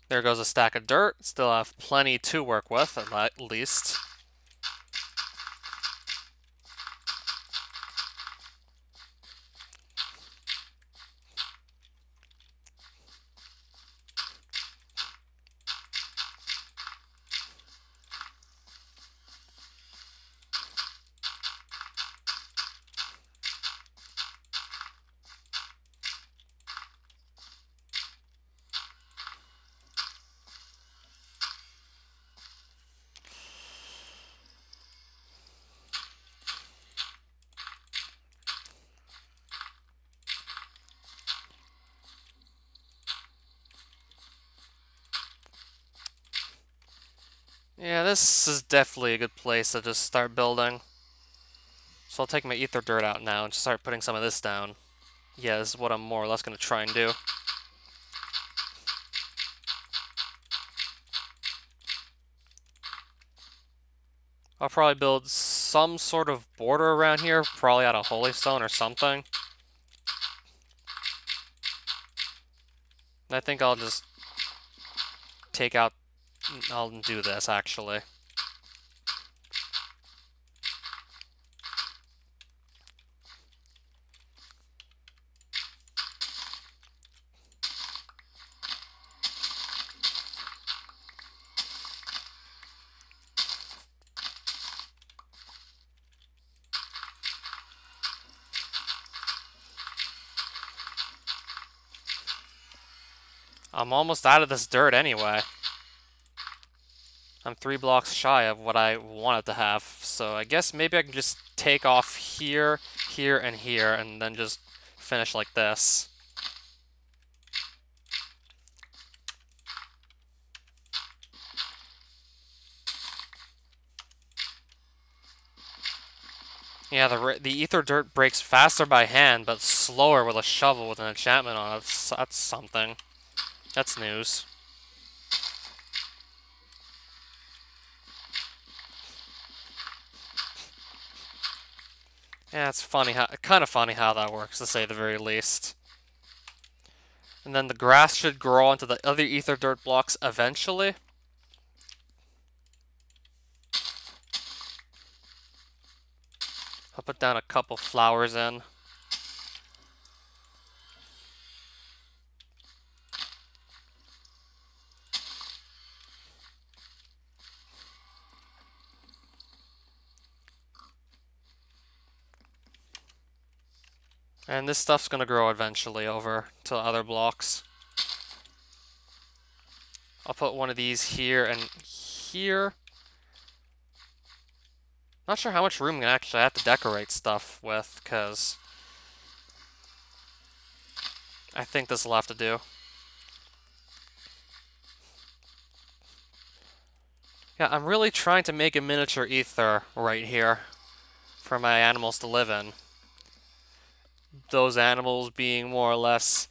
Speaker 1: There goes a stack of dirt. Still have plenty to work with, at least. Yeah, this is definitely a good place to just start building. So I'll take my ether dirt out now and just start putting some of this down. Yeah, this is what I'm more or less going to try and do. I'll probably build some sort of border around here, probably out of holystone or something. I think I'll just take out... I'll do this, actually. I'm almost out of this dirt anyway. I'm 3 blocks shy of what I wanted to have, so I guess maybe I can just take off here, here, and here, and then just finish like this. Yeah, the ether dirt breaks faster by hand, but slower with a shovel with an enchantment on it. That's something. That's news. Yeah, it's funny how, kind of funny how that works, to say the very least. And then the grass should grow onto the other ether dirt blocks eventually. I'll put down a couple flowers in. And this stuff's gonna grow eventually over to other blocks. I'll put one of these here and here. Not sure how much room I actually have to decorate stuff with, because I think this will have to do. Yeah, I'm really trying to make a miniature Aether right here for my animals to live in. Those animals being more or less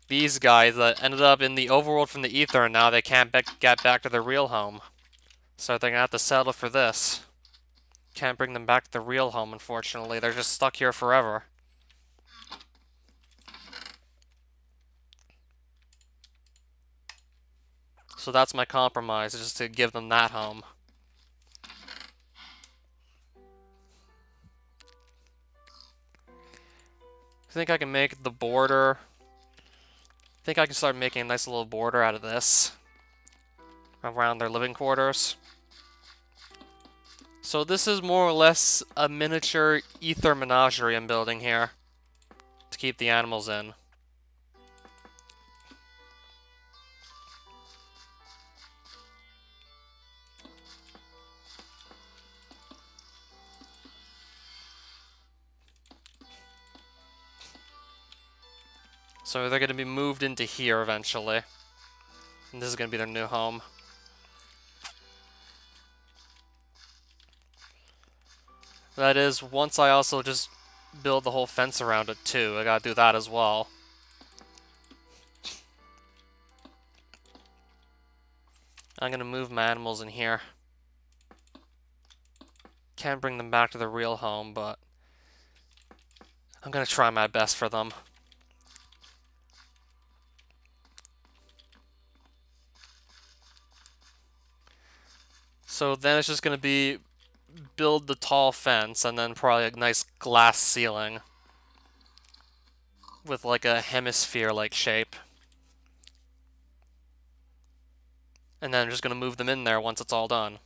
Speaker 1: these guys that ended up in the overworld from the Aether, and now they can't get back to their real home. So they're gonna have to settle for this. Can't bring them back to the real home, unfortunately. They're just stuck here forever. So that's my compromise, is just to give them that home. I think I can make the border. I think I can start making a nice little border out of this around their living quarters. So this is more or less a miniature Aether menagerie I'm building here to keep the animals in. So they're going to be moved into here eventually. And this is going to be their new home. That is, once I also just build the whole fence around it too. I gotta do that as well. I'm gonna move my animals in here. Can't bring them back to their real home, but I'm gonna try my best for them. So then it's just gonna be build the tall fence and then probably a nice glass ceiling with like a hemisphere-like shape. And then I'm just gonna move them in there once it's all done.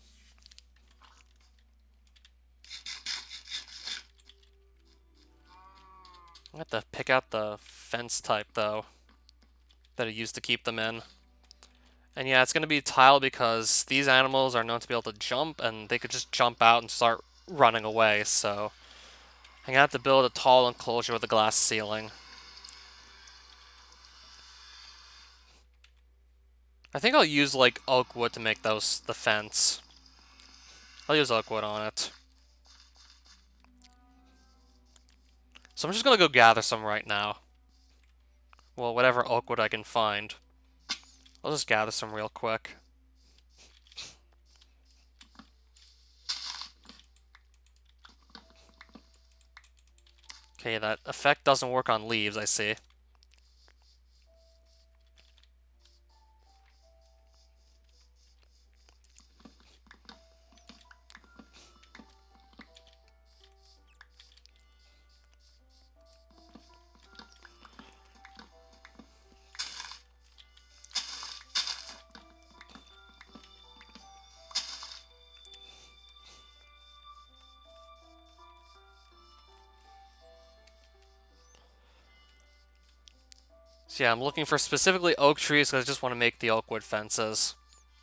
Speaker 1: I have to pick out the fence type though that I used to keep them in. And yeah, it's going to be tile because these animals are known to be able to jump, and they could just jump out and start running away, so I'm going to have to build a tall enclosure with a glass ceiling. I think I'll use, like, oak wood to make the fence. I'll use oak wood on it. So I'm just going to go gather some right now. Well, whatever oak wood I can find. I'll just gather some real quick. Okay, that effect doesn't work on leaves, I see. So yeah, I'm looking for specifically oak trees because I just want to make the oak wood fences.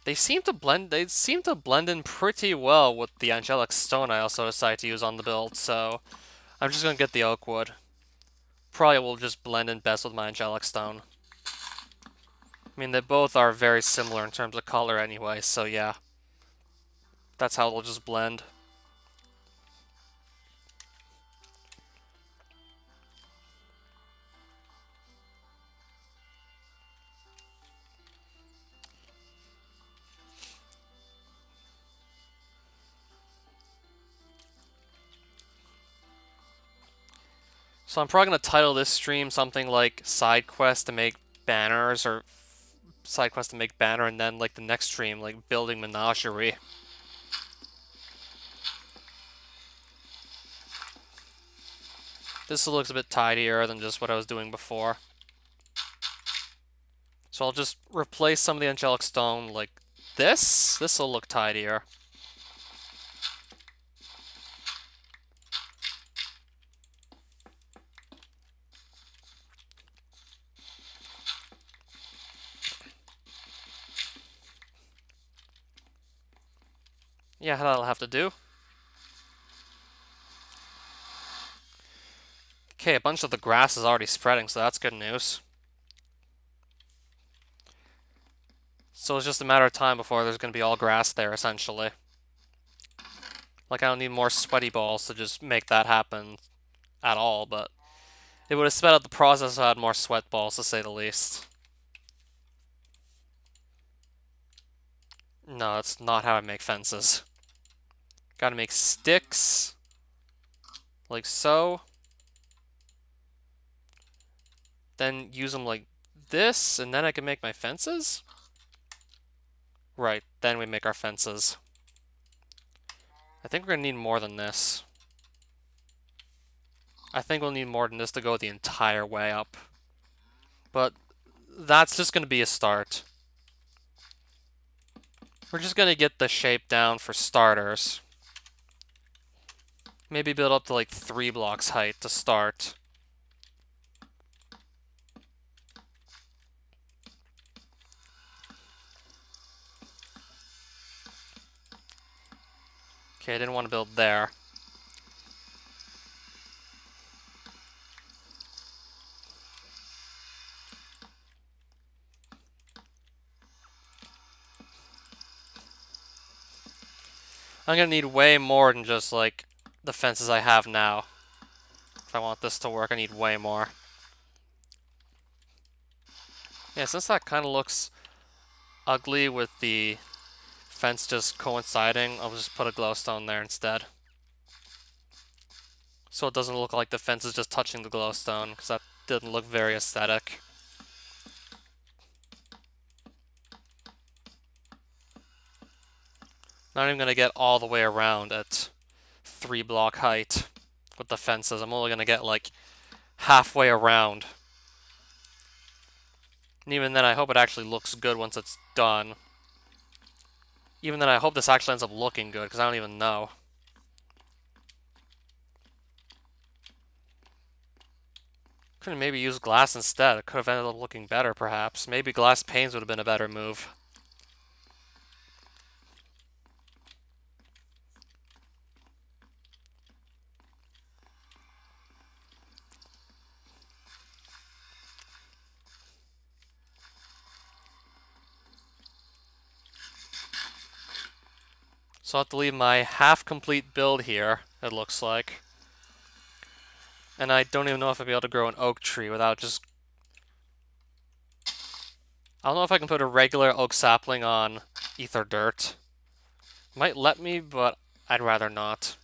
Speaker 1: They seem to blend in pretty well with the angelic stone I also decided to use on the build, so I'm just gonna get the oak wood. Probably will just blend in best with my angelic stone. I mean, they both are very similar in terms of color anyway, so yeah. That's how they'll just blend. So I'm probably going to title this stream something like Side Quest to make banners, or Side Quest to make banner, and then like the next stream, like Building Menagerie. This looks a bit tidier than just what I was doing before. So I'll just replace some of the angelic stone like this. This will look tidier. Yeah, that'll have to do. Okay, a bunch of the grass is already spreading, so that's good news. So it's just a matter of time before there's going to be all grass there, essentially. Like, I don't need more sweaty balls to just make that happen at all, but it would have sped up the process if I had more sweat balls, to say the least. No, that's not how I make fences. Gotta make sticks. Like so. Then use them like this, and then I can make my fences? Right, then we make our fences. I think we're gonna need more than this. I think we'll need more than this to go the entire way up. But that's just gonna be a start. We're just gonna get the shape down for starters. Maybe build up to like 3 blocks height to start. Okay, I didn't want to build there. I'm gonna need way more than just like the fences I have now. If I want this to work, I need way more. Yeah, since that kind of looks ugly with the fence just coinciding, I'll just put a glowstone there instead. So it doesn't look like the fence is just touching the glowstone, because that didn't look very aesthetic. Not even going to get all the way around at 3 block height with the fences. I'm only going to get like halfway around. And even then, I hope it actually looks good once it's done. Even then, I hope this actually ends up looking good, because I don't even know. Could have maybe used glass instead. It could have ended up looking better, perhaps. Maybe glass panes would have been a better move. So I'll have to leave my half-complete build here, it looks like. And I don't even know if I'll be able to grow an oak tree without just... I don't know if I can put a regular oak sapling on Aether dirt. Might let me, but I'd rather not.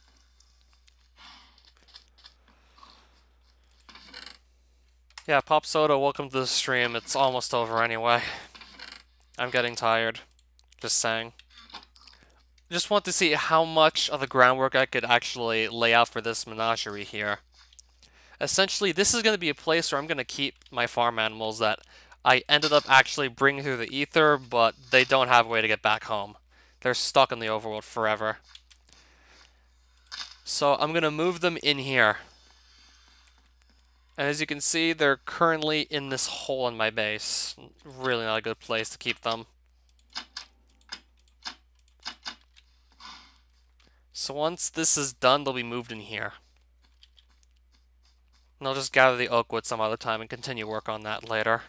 Speaker 1: Yeah, Pop Soda, welcome to the stream. It's almost over anyway. I'm getting tired. Just saying. Just want to see how much of the groundwork I could actually lay out for this menagerie here. Essentially, this is going to be a place where I'm going to keep my farm animals that I ended up actually bringing through the Aether, but they don't have a way to get back home. They're stuck in the overworld forever. So I'm going to move them in here. And as you can see, they're currently in this hole in my base. Really not a good place to keep them. So once this is done, they'll be moved in here. And I'll just gather the oak wood some other time and continue work on that later.